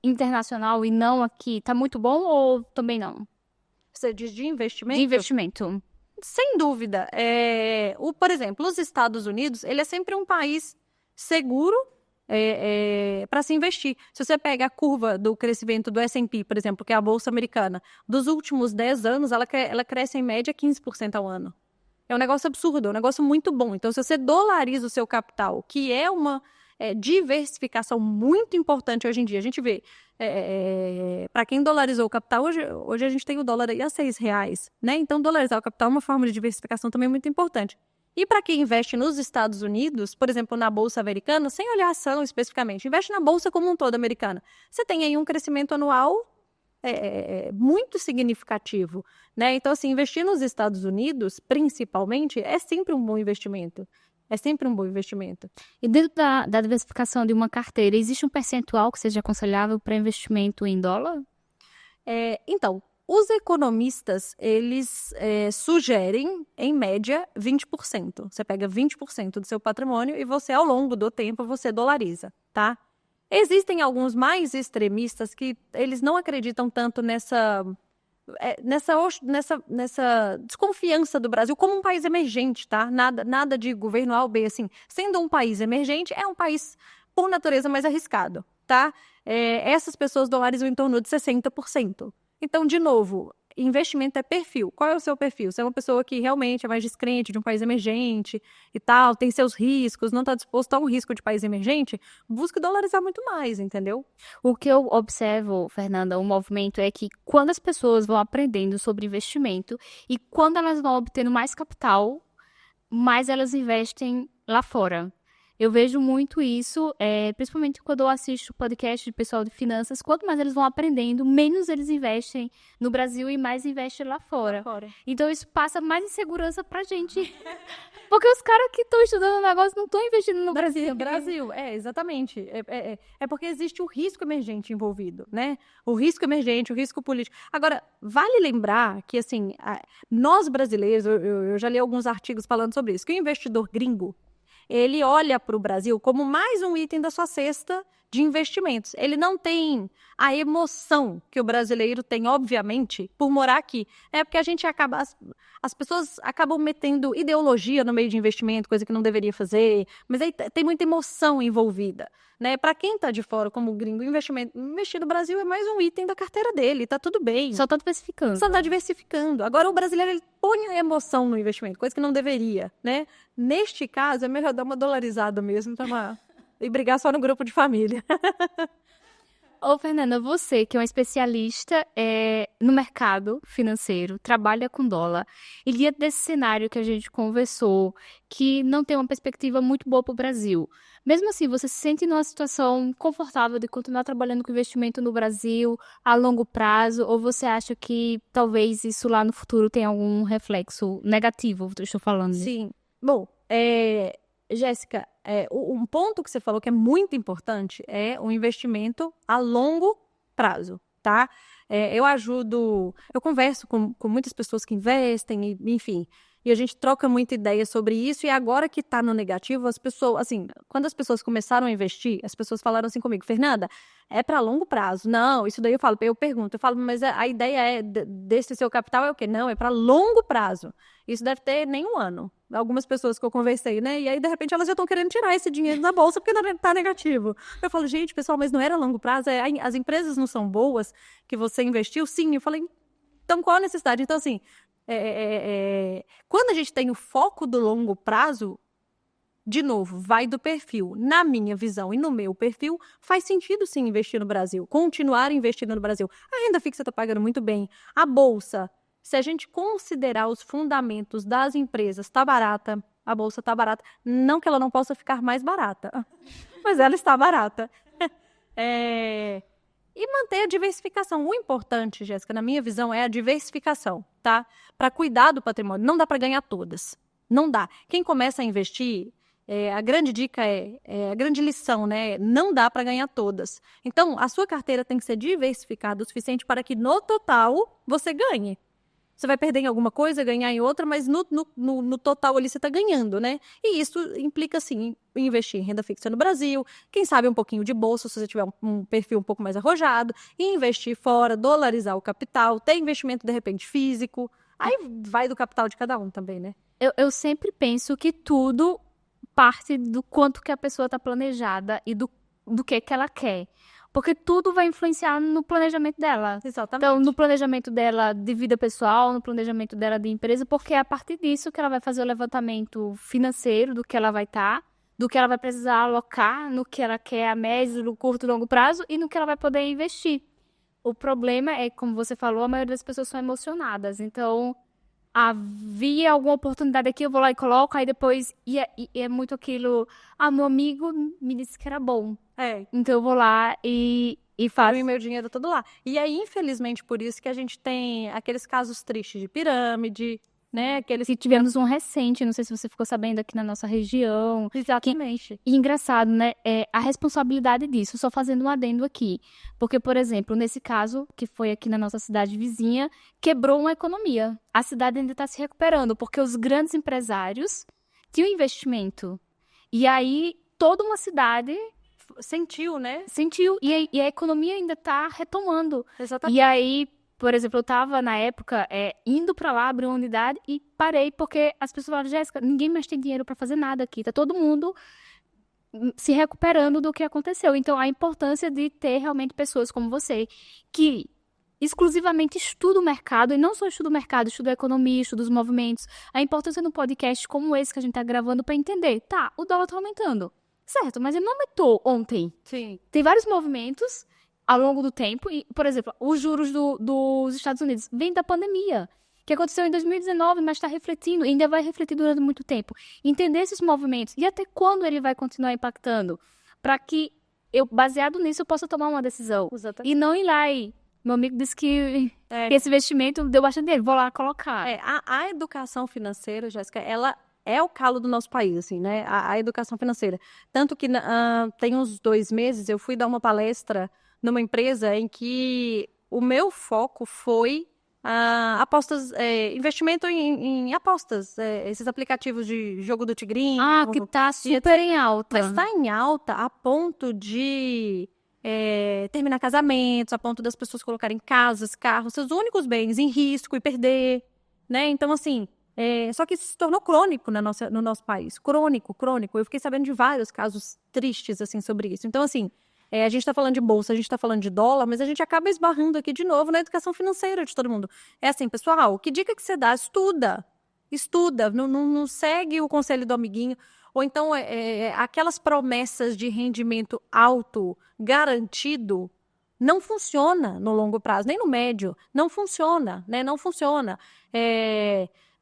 internacional e não aqui, tá muito bom ou também não? Você diz de investimento? De investimento. Sem dúvida. Por exemplo, os Estados Unidos, ele é sempre um país seguro para se investir. Se você pega a curva do crescimento do S&P, por exemplo, que é a Bolsa Americana, dos últimos 10 anos, ela cresce em média 15% ao ano. É um negócio absurdo, é um negócio muito bom. Então, se você dolariza o seu capital, que é uma diversificação muito importante hoje em dia, a gente vê, para quem dolarizou o capital, hoje a gente tem o dólar aí a R$6, né? Então, dolarizar o capital é uma forma de diversificação também muito importante. E para quem investe nos Estados Unidos, por exemplo, na Bolsa Americana, sem olhar a ação especificamente, investe na Bolsa como um todo americana, você tem aí um crescimento anual muito significativo, né? Então, assim, investir nos Estados Unidos, principalmente, é sempre um bom investimento. É sempre um bom investimento. E dentro da diversificação de uma carteira, existe um percentual que seja aconselhável para investimento em dólar? Então, os economistas, eles sugerem, em média, 20%. Você pega 20% do seu patrimônio e você, ao longo do tempo, você dolariza, tá? Existem alguns mais extremistas que eles não acreditam tanto nessa desconfiança do Brasil como um país emergente, tá? Nada de governo A ou B, assim. Sendo um país emergente, é um país, por natureza, mais arriscado, tá? Essas pessoas dolarizam em torno de 60%. Então, de novo, investimento é perfil. Qual é o seu perfil? Você é uma pessoa que realmente é mais descrente de um país emergente e tal, tem seus riscos, não está disposto a um risco de país emergente, busque dolarizar muito mais, entendeu? O que eu observo, Fernanda, o movimento é que quando as pessoas vão aprendendo sobre investimento e quando elas vão obtendo mais capital, mais elas investem lá fora. Eu vejo muito isso, principalmente quando eu assisto podcast de pessoal de finanças. Quanto mais eles vão aprendendo, menos eles investem no Brasil e mais investem lá fora. Então, isso passa mais insegurança pra gente. Porque os caras que estão estudando o negócio não estão investindo no Brasil. Brasil, exatamente. É porque existe o risco emergente envolvido, né? O risco emergente, o risco político. Agora, vale lembrar que, assim, nós brasileiros, eu já li alguns artigos falando sobre isso, que o investidor gringo, ele olha para o Brasil como mais um item da sua cesta de investimentos. Ele não tem a emoção que o brasileiro tem, obviamente, por morar aqui. É porque a gente as pessoas acabam metendo ideologia no meio de investimento, coisa que não deveria fazer, mas aí tem muita emoção envolvida, né? Para quem está de fora, como gringo, investir no Brasil é mais um item da carteira dele, tá tudo bem. Só tá diversificando. Só tá diversificando. Agora o brasileiro, ele põe a emoção no investimento, coisa que não deveria, né? Neste caso, é melhor dar uma dolarizada mesmo e brigar só no grupo de família. Ô, Fernanda, você que é uma especialista no mercado financeiro, trabalha com dólar, e diante desse cenário que a gente conversou, que não tem uma perspectiva muito boa para o Brasil, mesmo assim, você se sente numa situação confortável de continuar trabalhando com investimento no Brasil a longo prazo, ou você acha que talvez isso lá no futuro tenha algum reflexo negativo, eu estou falando? Sim. Bom, Jéssica, um ponto que você falou que é muito importante é o investimento a longo prazo, tá? Eu converso com muitas pessoas que investem, enfim, e a gente troca muita ideia sobre isso, e agora que tá no negativo, as pessoas, assim, quando as pessoas começaram a investir, as pessoas falaram assim comigo, Fernanda, é para longo prazo. Não, isso daí eu pergunto, mas a ideia desse seu capital é o quê? Não, é para longo prazo. Isso deve ter nem um ano. Algumas pessoas que eu conversei, né? E aí, de repente, elas já estão querendo tirar esse dinheiro da bolsa porque tá negativo. Eu falo, gente, pessoal, mas não era longo prazo? As empresas não são boas que você investiu? Sim. Eu falei, então qual a necessidade? Então, assim, quando a gente tem o foco do longo prazo, de novo, vai do perfil. Na minha visão e no meu perfil, faz sentido sim investir no Brasil, continuar investindo no Brasil. A renda fixa está pagando muito bem. A bolsa, se a gente considerar os fundamentos das empresas, está barata. A bolsa está barata. Não que ela não possa ficar mais barata, mas ela está barata. E manter a diversificação. O importante, Jéssica, na minha visão, é a diversificação, tá? Para cuidar do patrimônio. Não dá para ganhar todas. Não dá. Quem começa a investir, a grande dica a grande lição, né? Não dá para ganhar todas. Então, a sua carteira tem que ser diversificada o suficiente para que, no total, você ganhe. Você vai perder em alguma coisa, ganhar em outra, mas no total ali você está ganhando, né? E isso implica, sim, investir em renda fixa no Brasil, quem sabe um pouquinho de bolsa, se você tiver um perfil um pouco mais arrojado, e investir fora, dolarizar o capital, ter investimento, de repente, físico. Aí vai do capital de cada um também, né? Eu sempre penso que tudo parte do quanto que a pessoa está planejada e do que ela quer. Porque tudo vai influenciar no planejamento dela. Exatamente. Então, no planejamento dela de vida pessoal, no planejamento dela de empresa, porque é a partir disso que ela vai fazer o levantamento financeiro do que ela vai estar, do que ela vai precisar alocar, no que ela quer a médio, no curto e longo prazo e no que ela vai poder investir. O problema é, como você falou, a maioria das pessoas são emocionadas. Então, havia alguma oportunidade aqui, eu vou lá e coloco, aí depois... E é muito aquilo... meu amigo me disse que era bom. Então eu vou lá e faço. E meu dinheiro todo lá. E aí, infelizmente, por isso que a gente tem aqueles casos tristes de pirâmide, né? Aqueles que tivemos um recente, não sei se você ficou sabendo aqui na nossa região. Exatamente. E engraçado, né? A responsabilidade disso, só fazendo um adendo aqui. Porque, por exemplo, nesse caso, que foi aqui na nossa cidade vizinha, quebrou uma economia. A cidade ainda está se recuperando, porque os grandes empresários tinham investimento. E aí, toda uma cidade... sentiu, né? Sentiu. E a economia ainda tá retomando. Exatamente. E aí, por exemplo, eu tava, na época, indo pra lá, abrir uma unidade e parei, porque as pessoas falaram, Jéssica, ninguém mais tem dinheiro pra fazer nada aqui. Tá todo mundo se recuperando do que aconteceu. Então, a importância de ter realmente pessoas como você, que exclusivamente estuda o mercado, e não só estuda o mercado, estuda a economia, estuda os movimentos. A importância de um podcast como esse que a gente tá gravando pra entender, tá, o dólar tá aumentando. Certo, mas ele não aumentou ontem. Sim. Tem vários movimentos ao longo do tempo. E, por exemplo, os juros dos Estados Unidos vêm da pandemia, que aconteceu em 2019, mas está refletindo e ainda vai refletir durante muito tempo. Entender esses movimentos e até quando ele vai continuar impactando, para que eu, baseado nisso, eu possa tomar uma decisão. Exatamente. E não ir lá e... Meu amigo disse que esse investimento deu bastante dinheiro, vou lá colocar. A educação financeira, Jéssica, ela... é o calo do nosso país, assim, né? A educação financeira. Tanto que tem uns 2 meses eu fui dar uma palestra numa empresa em que o meu foco foi apostas, investimento em apostas, esses aplicativos de jogo do tigrinho. Que tá super em alta. Mas tá em alta a ponto de terminar casamentos, a ponto das pessoas colocarem casas, carros, seus únicos bens em risco e perder, né? Então, assim... só que isso se tornou crônico no nosso país. Crônico. Eu fiquei sabendo de vários casos tristes, assim, sobre isso. Então, assim, a gente está falando de bolsa, a gente está falando de dólar, mas a gente acaba esbarrando aqui de novo na educação financeira de todo mundo. É assim, pessoal, que dica que você dá? Estuda. Não segue o conselho do amiguinho. Ou então, aquelas promessas de rendimento alto, garantido, não funciona no longo prazo, nem no médio. Não funciona, né? Não funciona.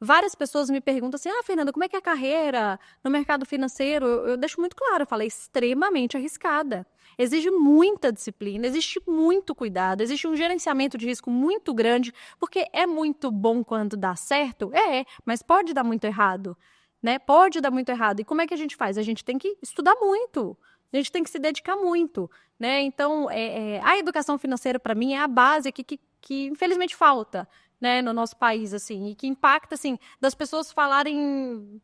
Várias pessoas me perguntam assim, Fernanda, como é que é a carreira no mercado financeiro? Eu deixo muito claro, eu falo, é extremamente arriscada. Exige muita disciplina, existe muito cuidado, existe um gerenciamento de risco muito grande, porque é muito bom quando dá certo? Mas pode dar muito errado, né? Pode dar muito errado. E como é que a gente faz? A gente tem que estudar muito, a gente tem que se dedicar muito, né? Então, a educação financeira, para mim, é a base que infelizmente falta, né, no nosso país, assim, e que impacta, assim, das pessoas falarem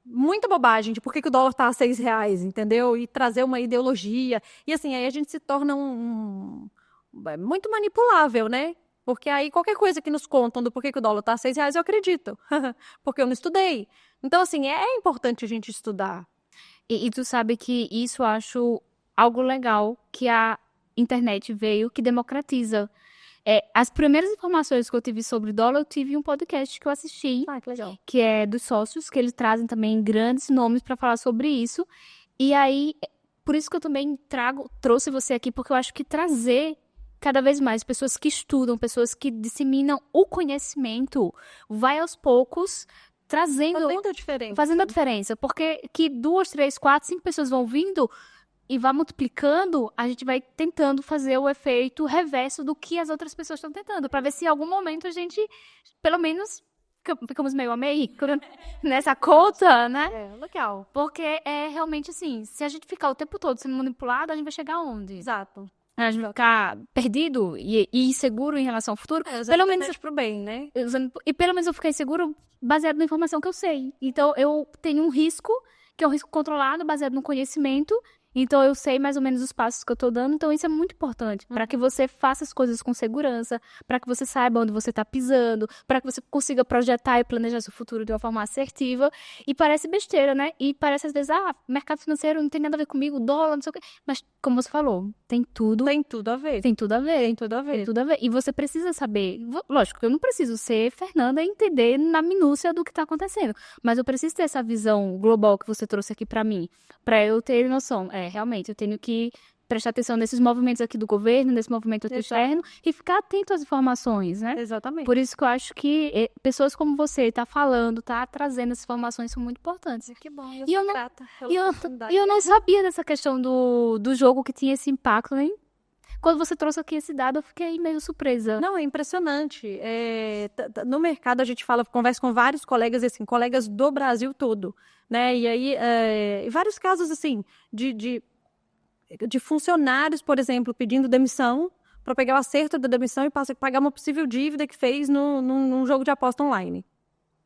muita bobagem de por que o dólar tá a R$6, entendeu? E trazer uma ideologia. E, assim, aí a gente se torna muito manipulável, né? Porque aí qualquer coisa que nos contam do porquê que o dólar tá a R$6, eu acredito. Porque eu não estudei. Então, assim, é importante a gente estudar. E tu sabe que isso eu acho algo legal que a internet veio, que democratiza. As primeiras informações que eu tive sobre dólar, eu tive um podcast que eu assisti, Que legal. Que é dos sócios, que eles trazem também grandes nomes para falar sobre isso. E aí, por isso que eu também trouxe você aqui, porque eu acho que trazer cada vez mais pessoas que estudam, pessoas que disseminam o conhecimento, vai aos poucos fazendo a diferença. Porque que 2, 3, 4, 5 pessoas vão vindo e vai multiplicando, a gente vai tentando fazer o efeito reverso do que as outras pessoas estão tentando, para ver se em algum momento a gente, pelo menos, ficamos meio a meio nessa conta, né? Legal. Porque é realmente assim, se a gente ficar o tempo todo sendo manipulado, a gente vai chegar aonde? Exato. A gente vai ficar perdido e inseguro em relação ao futuro. Pelo menos pro bem, né? E pelo menos eu ficar inseguro baseado na informação que eu sei. Então, eu tenho um risco, que é um risco controlado, baseado no conhecimento, Então eu sei mais ou menos os passos que eu tô dando, então isso é muito importante para que você faça as coisas com segurança, para que você saiba onde você tá pisando, para que você consiga projetar e planejar seu futuro de uma forma assertiva. E parece besteira, né? E parece às vezes, mercado financeiro não tem nada a ver comigo, dólar, não sei o quê. Mas como você falou, tem tudo. Tem tudo a ver. Tem tudo a ver. Tem tudo a ver. Tem tudo a ver. E você precisa saber. Lógico, eu não preciso ser Fernanda e entender na minúcia do que tá acontecendo. Mas eu preciso ter essa visão global que você trouxe aqui pra mim. Pra eu ter noção. Realmente, eu tenho que prestar atenção nesses movimentos aqui do governo, nesse movimento aqui externo, e ficar atento às informações, né? Exatamente. Por isso que eu acho que pessoas como você tá falando, tá trazendo essas informações são muito importantes. Que bom, E eu não sabia dessa questão do jogo que tinha esse impacto, hein? Quando você trouxe aqui esse dado, eu fiquei meio surpresa. Não, é impressionante. No mercado, a gente conversa com vários colegas, assim, colegas do Brasil todo, né? E aí, vários casos, assim, de funcionários, por exemplo, pedindo demissão para pegar o acerto da demissão e pagar uma possível dívida que fez num jogo de aposta online,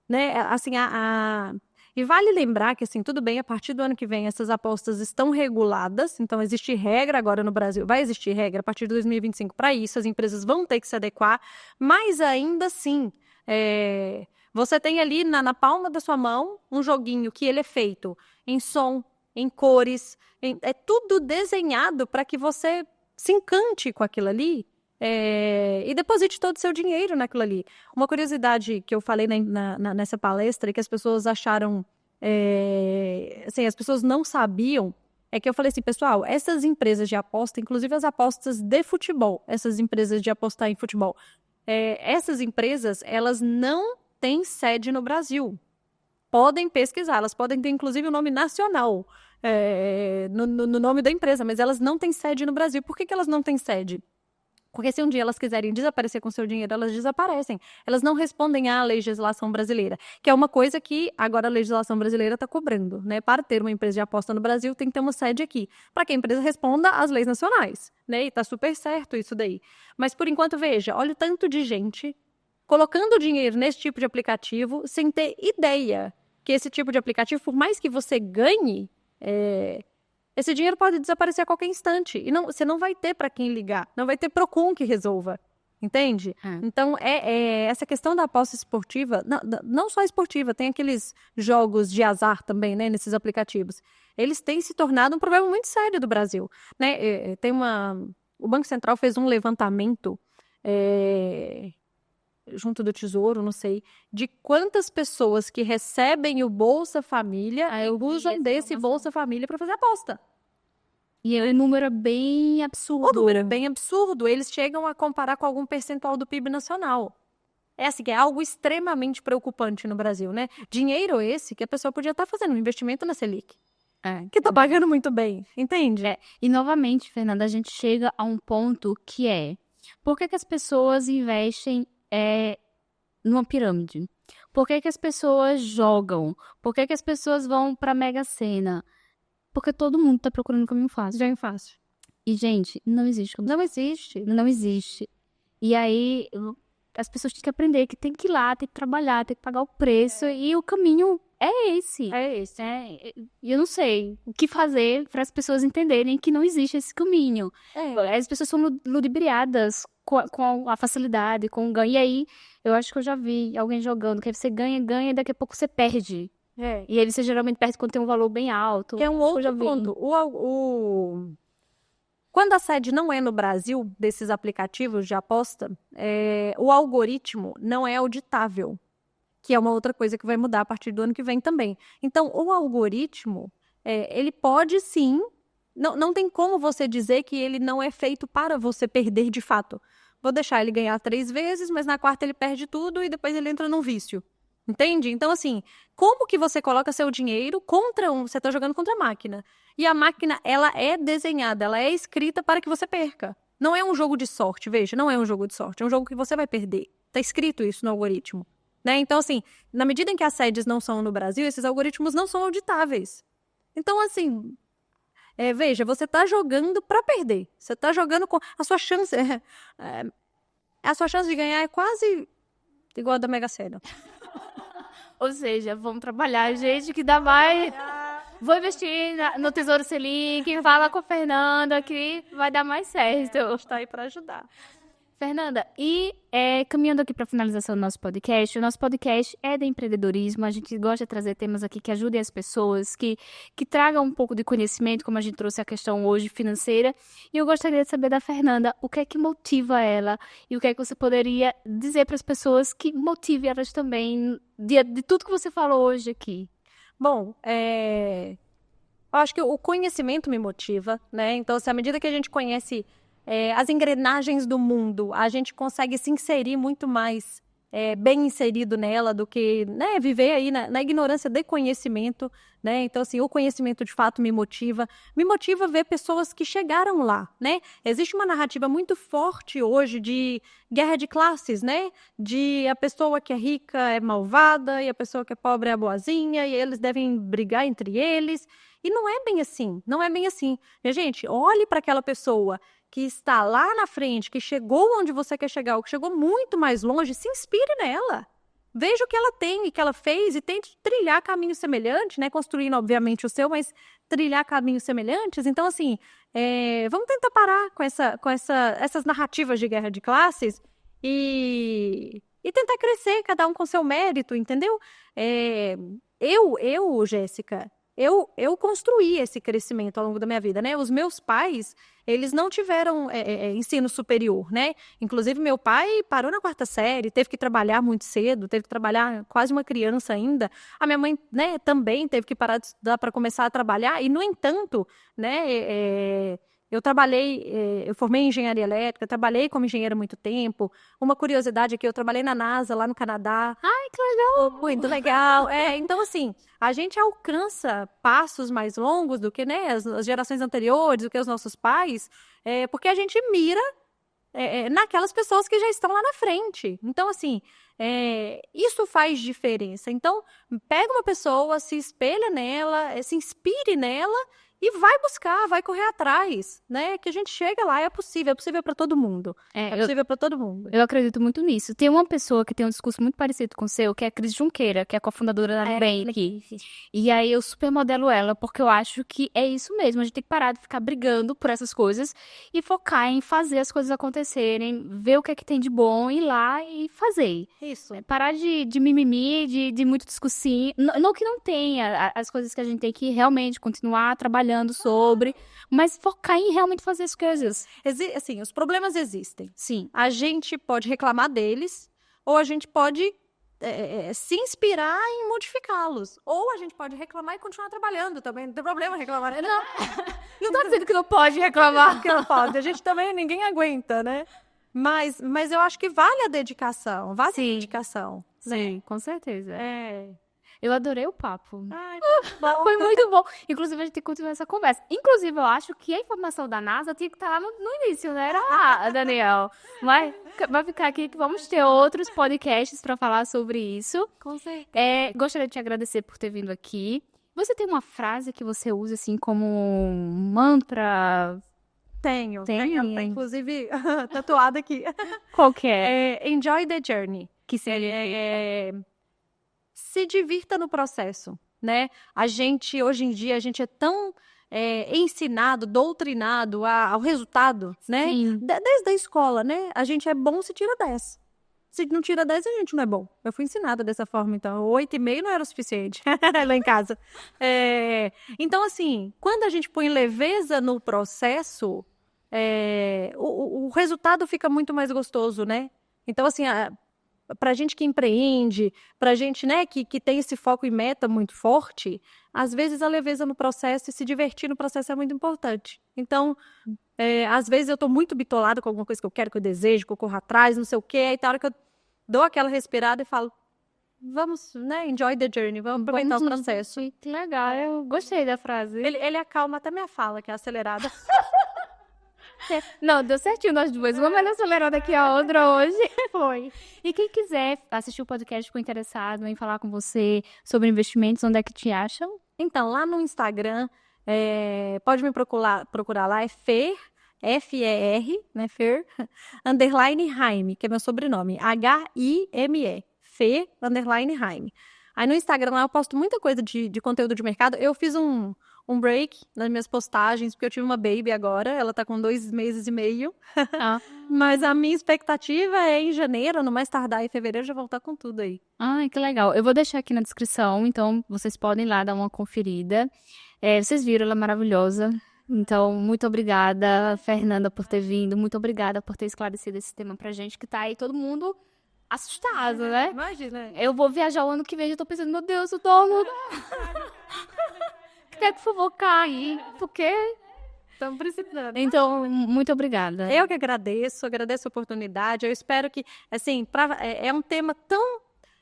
né? Assim, E vale lembrar que, assim, tudo bem, a partir do ano que vem essas apostas estão reguladas, então existe regra agora no Brasil, vai existir regra a partir de 2025 para isso, as empresas vão ter que se adequar, mas ainda assim, você tem ali na palma da sua mão um joguinho que ele é feito em som, em cores, é tudo desenhado para que você se encante com aquilo ali e deposite todo o seu dinheiro naquilo ali. Uma curiosidade que eu falei nessa palestra e que as pessoas acharam, assim, as pessoas não sabiam, é que eu falei assim, pessoal, essas empresas de aposta, inclusive as apostas de futebol, essas empresas de apostar em futebol, essas empresas, elas não têm sede no Brasil. Podem pesquisar, elas podem ter inclusive o nome nacional no nome da empresa, mas elas não têm sede no Brasil. Por que elas não têm sede? Porque se um dia elas quiserem desaparecer com seu dinheiro, elas desaparecem. Elas não respondem à legislação brasileira, que é uma coisa que agora a legislação brasileira está cobrando, né? Para ter uma empresa de aposta no Brasil, tem que ter uma sede aqui, para que a empresa responda às leis nacionais, né? E tá super certo isso daí. Mas por enquanto, veja, olha o tanto de gente colocando dinheiro nesse tipo de aplicativo sem ter ideia que esse tipo de aplicativo, por mais que você ganhe, esse dinheiro pode desaparecer a qualquer instante. E você não vai ter para quem ligar. Não vai ter Procon que resolva. Entende? Então, essa questão da aposta esportiva, não só esportiva, tem aqueles jogos de azar também, né, nesses aplicativos. Eles têm se tornado um problema muito sério do Brasil, né? O Banco Central fez um levantamento junto do Tesouro, não sei, de quantas pessoas que recebem o Bolsa Família usam desse Bolsa Família para fazer aposta. E o número é bem absurdo. O número é bem absurdo. Eles chegam a comparar com algum percentual do PIB nacional. É algo extremamente preocupante no Brasil, né? Dinheiro esse que a pessoa podia estar fazendo um investimento na Selic. Que tá pagando muito bem, entende? E novamente, Fernanda, a gente chega a um ponto que por que as pessoas investem numa pirâmide? Por que as pessoas jogam? Por que as pessoas vão pra Mega Sena? Porque todo mundo tá procurando um caminho fácil. Já é fácil. E, gente, não existe. Não existe. Não existe. E aí, as pessoas têm que aprender que tem que ir lá, tem que trabalhar, tem que pagar o preço. E o caminho é esse. E eu não sei o que fazer para as pessoas entenderem que não existe esse caminho. As pessoas são ludibriadas com a facilidade, com o ganho. E aí, eu acho que eu já vi alguém jogando, que aí você ganha, e daqui a pouco você perde. E aí você geralmente perde quando tem um valor bem alto. Que é um outro ponto. Quando a sede não é no Brasil, desses aplicativos de aposta, o algoritmo não é auditável, que é uma outra coisa que vai mudar a partir do ano que vem também. Então, o algoritmo, ele pode sim, não tem como você dizer que ele não é feito para você perder de fato. Vou deixar ele ganhar 3 vezes, mas na quarta ele perde tudo e depois ele entra num vício. Entende? Então, assim, como que você coloca seu dinheiro você está jogando contra a máquina. E a máquina, ela é desenhada, ela é escrita para que você perca. Não é um jogo de sorte, veja, não é um jogo de sorte, é um jogo que você vai perder. Está escrito isso no algoritmo. Né? Então, assim, na medida em que as sedes não são no Brasil, esses algoritmos não são auditáveis. Então, assim, veja, você está jogando para perder. Você está jogando com... A sua chance de ganhar é quase igual a da Mega Sena. Ou seja, vamos trabalhar, gente, que dá mais. Vou investir no Tesouro Selic, fala com a Fernanda que vai dar mais certo. Está aí para ajudar. Fernanda, e caminhando aqui para a finalização do nosso podcast, o nosso podcast é de empreendedorismo, a gente gosta de trazer temas aqui que ajudem as pessoas, que tragam um pouco de conhecimento, como a gente trouxe a questão hoje financeira, e eu gostaria de saber da Fernanda, o que é que motiva ela, e o que é que você poderia dizer para as pessoas que motive elas também, de tudo que você falou hoje aqui. Bom, eu acho que o conhecimento me motiva, né? Então, à medida que a gente conhece as engrenagens do mundo, a gente consegue se inserir muito mais bem inserido nela do que, né, viver aí na ignorância de conhecimento, né? Então, assim, o conhecimento de fato me motiva ver pessoas que chegaram lá, né? Existe uma narrativa muito forte hoje de guerra de classes, né? De a pessoa que é rica é malvada e a pessoa que é pobre é boazinha e eles devem brigar entre eles. E não é bem assim, não é bem assim. Minha gente, olhe para aquela pessoa que está lá na frente, que chegou onde você quer chegar, ou que chegou muito mais longe, se inspire nela. Veja o que ela tem e que ela fez e tente trilhar caminhos semelhantes, né? Construindo, obviamente, o seu, mas trilhar caminhos semelhantes. Então, assim, vamos tentar parar com essas narrativas de guerra de classes e tentar crescer, cada um com seu mérito, entendeu? Jéssica, eu construí esse crescimento ao longo da minha vida, né? Os meus pais, eles não tiveram ensino superior, né? Inclusive, meu pai parou na 4ª série, teve que trabalhar muito cedo, teve que trabalhar quase uma criança ainda. A minha mãe, né, também teve que parar de estudar para começar a trabalhar. E, no entanto, né, eu formei em engenharia elétrica, trabalhei como engenheira há muito tempo. Uma curiosidade é que eu trabalhei na NASA, lá no Canadá. Ai, que legal! Muito legal. Então, assim, a gente alcança passos mais longos do que, né, as gerações anteriores, do que os nossos pais, porque a gente mira naquelas pessoas que já estão lá na frente. Então, assim, isso faz diferença. Então, pega uma pessoa, se espelha nela, se inspire nela e vai buscar, vai correr atrás, né? Que a gente chega lá, é possível para todo mundo. É possível para todo mundo. Eu acredito muito nisso. Tem uma pessoa que tem um discurso muito parecido com o seu, que é a Cris Junqueira, que é a cofundadora da Nubank. E aí eu super modelo ela, porque eu acho que é isso mesmo. A gente tem que parar de ficar brigando por essas coisas e focar em fazer as coisas acontecerem, ver o que é que tem de bom, ir lá e fazer. Isso. Parar de mimimi, de muito discursinho. Não que não tenha as coisas que a gente tem que realmente continuar trabalhando sobre, mas focar em realmente fazer as coisas. Assim, os problemas existem. Sim. A gente pode reclamar deles, ou a gente pode se inspirar em modificá-los. Ou a gente pode reclamar e continuar trabalhando também. Não tem problema reclamar. Né? Não tô dizendo que não pode reclamar. Que não pode. A gente também, ninguém aguenta, né? Mas eu acho que vale a dedicação. Vale a dedicação. Sim, com certeza. Eu adorei o papo. Ai, foi muito bom. Inclusive, a gente tem que continuar essa conversa. Inclusive, eu acho que a informação da NASA tinha que estar lá no início, né? Era Daniel. Vai ficar aqui que vamos ter outros podcasts para falar sobre isso. Com certeza. Gostaria de te agradecer por ter vindo aqui. Você tem uma frase que você usa, assim, como um mantra? Tenho. Inclusive, tatuada aqui. Qual que é? Enjoy the journey. Que seria... Se divirta no processo, né? Hoje em dia, a gente é tão ensinado, doutrinado ao resultado, né? Desde a escola, né? A gente é bom se tira 10. Se não tira 10, a gente não é bom. Eu fui ensinada dessa forma, então. 8,5 não era o suficiente lá em casa. Então, assim, quando a gente põe leveza no processo, o resultado fica muito mais gostoso, né? Então, assim, pra gente que empreende, pra gente, né, que tem esse foco e meta muito forte, às vezes a leveza no processo e se divertir no processo é muito importante. Então, às vezes eu tô muito bitolada com alguma coisa que eu quero, que eu desejo, que eu corro atrás, não sei o quê, aí tá a hora que eu dou aquela respirada e falo, vamos, né, enjoy the journey, vamos aproveitar o processo. Que legal, eu gostei da frase. Ele acalma até minha fala, que é acelerada. Não, deu certinho nós duas. Uma mais acelerada que a outra hoje. Foi. E quem quiser assistir o podcast, ficou interessado em falar com você sobre investimentos, onde é que te acham? Então, lá no Instagram, pode me procurar lá, é Fer, F-E-R, né, Fer, _Haime, que é meu sobrenome, H-I-M-E, Fer, _Haime. Aí no Instagram lá eu posto muita coisa de conteúdo de mercado. Eu fiz um break nas minhas postagens, porque eu tive uma baby agora, ela tá com 2 meses e meio. Ah, Mas a minha expectativa é em janeiro, no mais tardar em fevereiro, já voltar com tudo aí. ai, que legal. Eu vou deixar aqui na descrição, então vocês podem ir lá dar uma conferida. Vocês viram, ela é maravilhosa. Então, muito obrigada, Fernanda, por ter vindo. Muito obrigada por ter esclarecido esse tema pra gente, que tá aí todo mundo assustado, né? Imagina. Eu vou viajar o ano que vem, já tô pensando, meu Deus, o dono. Quer que por favor cair? Por quê? Estamos precisando. Então, muito obrigada. Eu que agradeço a oportunidade. Eu espero que, assim, é um tema tão,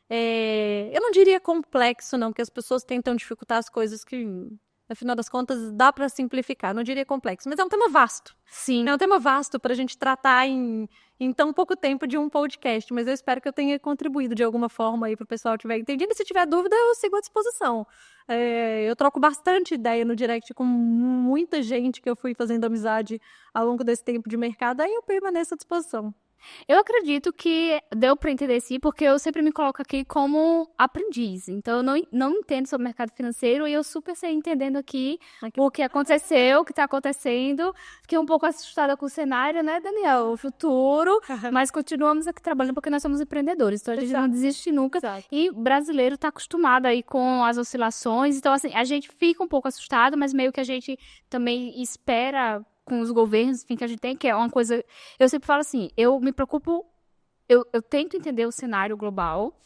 eu não diria complexo, não, porque as pessoas tentam dificultar as coisas que, no final das contas, dá para simplificar. Não diria complexo, mas é um tema vasto. Sim. É um tema vasto para a gente tratar em tão pouco tempo de um podcast, mas eu espero que eu tenha contribuído de alguma forma aí para o pessoal que tiver entendido. E se tiver dúvida, eu sigo à disposição. Eu troco bastante ideia no direct com muita gente que eu fui fazendo amizade ao longo desse tempo de mercado, aí eu permaneço à disposição. Eu acredito que deu para entender sim, porque eu sempre me coloco aqui como aprendiz. Então, eu não entendo sobre mercado financeiro e eu super sei entendendo aqui o que aconteceu, o que está acontecendo. Fiquei um pouco assustada com o cenário, né, Daniel? O futuro, mas continuamos aqui trabalhando porque nós somos empreendedores. Então, a gente não desiste nunca. Exato. E o brasileiro está acostumado aí com as oscilações. Então, assim, a gente fica um pouco assustado, mas meio que a gente também espera com os governos, enfim, que a gente tem, que é uma coisa... Eu sempre falo assim, eu me preocupo... Eu tento entender o cenário global,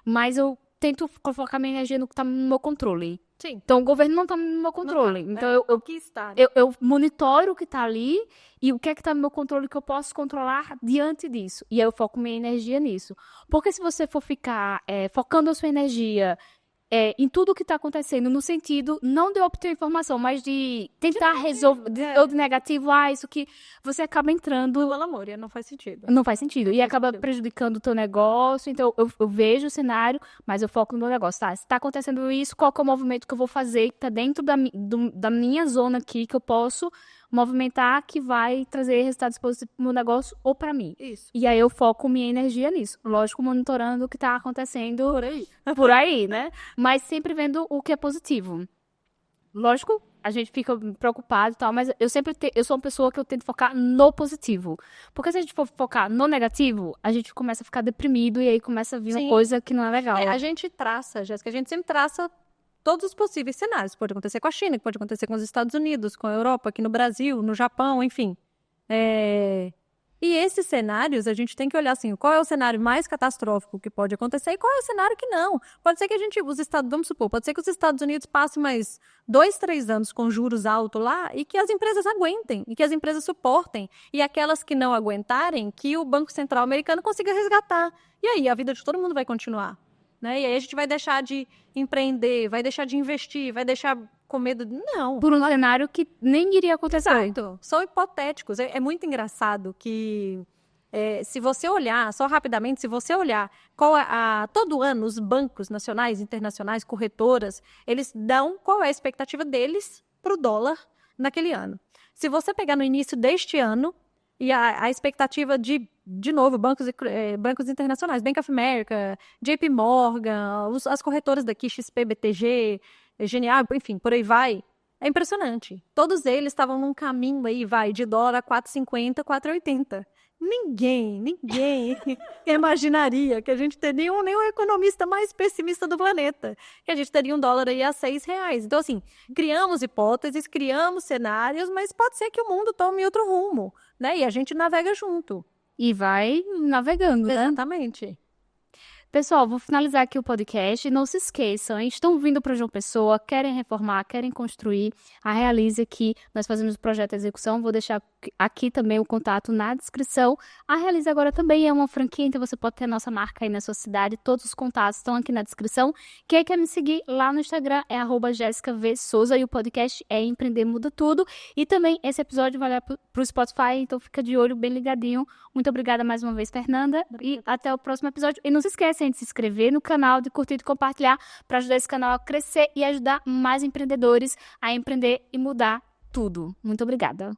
mas eu tento colocar minha energia no que está no meu controle. Sim. Então, o governo não está no meu controle. Então, o que está, né? eu monitoro o que está ali e o que é que está no meu controle que eu posso controlar diante disso. E aí eu foco minha energia nisso. Porque se você for ficar focando a sua energia em tudo o que está acontecendo, no sentido, não de obter informação, mas de tentar resolver, ou de negativo, isso que você acaba entrando... Pelo amor, não faz sentido. Não faz sentido. E acaba prejudicando o teu negócio. Então, eu vejo o cenário, mas eu foco no meu negócio. Tá, se está acontecendo isso, qual que é o movimento que eu vou fazer, que está dentro da minha zona aqui, que eu posso movimentar, que vai trazer resultados positivos para o meu negócio ou para mim. Isso. E aí eu foco minha energia nisso. Lógico, monitorando o que está acontecendo por aí, né? Mas sempre vendo o que é positivo. Lógico, a gente fica preocupado e tal, mas eu sou uma pessoa que eu tento focar no positivo. Porque se a gente for focar no negativo, a gente começa a ficar deprimido e aí começa a vir uma coisa que não é legal. A gente traça, Jéssica, a gente sempre traça todos os possíveis cenários. Pode acontecer com a China, pode acontecer com os Estados Unidos, com a Europa, aqui no Brasil, no Japão, enfim. E esses cenários, a gente tem que olhar assim, qual é o cenário mais catastrófico que pode acontecer e qual é o cenário que não. Pode ser que vamos supor, pode ser que os Estados Unidos passem mais 2, 3 anos com juros altos lá e que as empresas aguentem, e que as empresas suportem. E aquelas que não aguentarem, que o Banco Central americano consiga resgatar. E aí, a vida de todo mundo vai continuar. Né? E aí a gente vai deixar de empreender, vai deixar de investir, vai deixar com medo. Não. Por um cenário que nem iria acontecer. Exato. São hipotéticos. É muito engraçado que, se você olhar, só rapidamente, se você olhar todo ano os bancos nacionais, internacionais, corretoras, eles dão qual é a expectativa deles para o dólar naquele ano. Se você pegar no início deste ano, e a expectativa de novo, bancos internacionais, Bank of America, JP Morgan, as corretoras daqui, XP, BTG, Genial, enfim, por aí vai. É impressionante. Todos eles estavam num caminho aí, de dólar a 4,50, 4,80. Ninguém imaginaria que a gente teria nenhum economista mais pessimista do planeta, que a gente teria um dólar aí a R$6. Então, assim, criamos hipóteses, criamos cenários, mas pode ser que o mundo tome outro rumo, né? E a gente navega junto. E vai navegando, né? Exatamente. Pessoal, vou finalizar aqui o podcast. Não se esqueçam, estão vindo para João Pessoa, querem reformar, querem construir, a Realize aqui, nós fazemos o projeto de execução, vou deixar aqui também o contato na descrição. A Realize agora também é uma franquia, então você pode ter a nossa marca aí na sua cidade, todos os contatos estão aqui na descrição. Quem quer me seguir lá no Instagram é @JessicaVSouza e o podcast é Empreender Muda Tudo. E também esse episódio vai lá para o Spotify, então fica de olho bem ligadinho. Muito obrigada mais uma vez, Fernanda, e até o próximo episódio. E não se esquecem de se inscrever no canal, de curtir e compartilhar para ajudar esse canal a crescer e ajudar mais empreendedores a empreender e mudar tudo. Muito obrigada.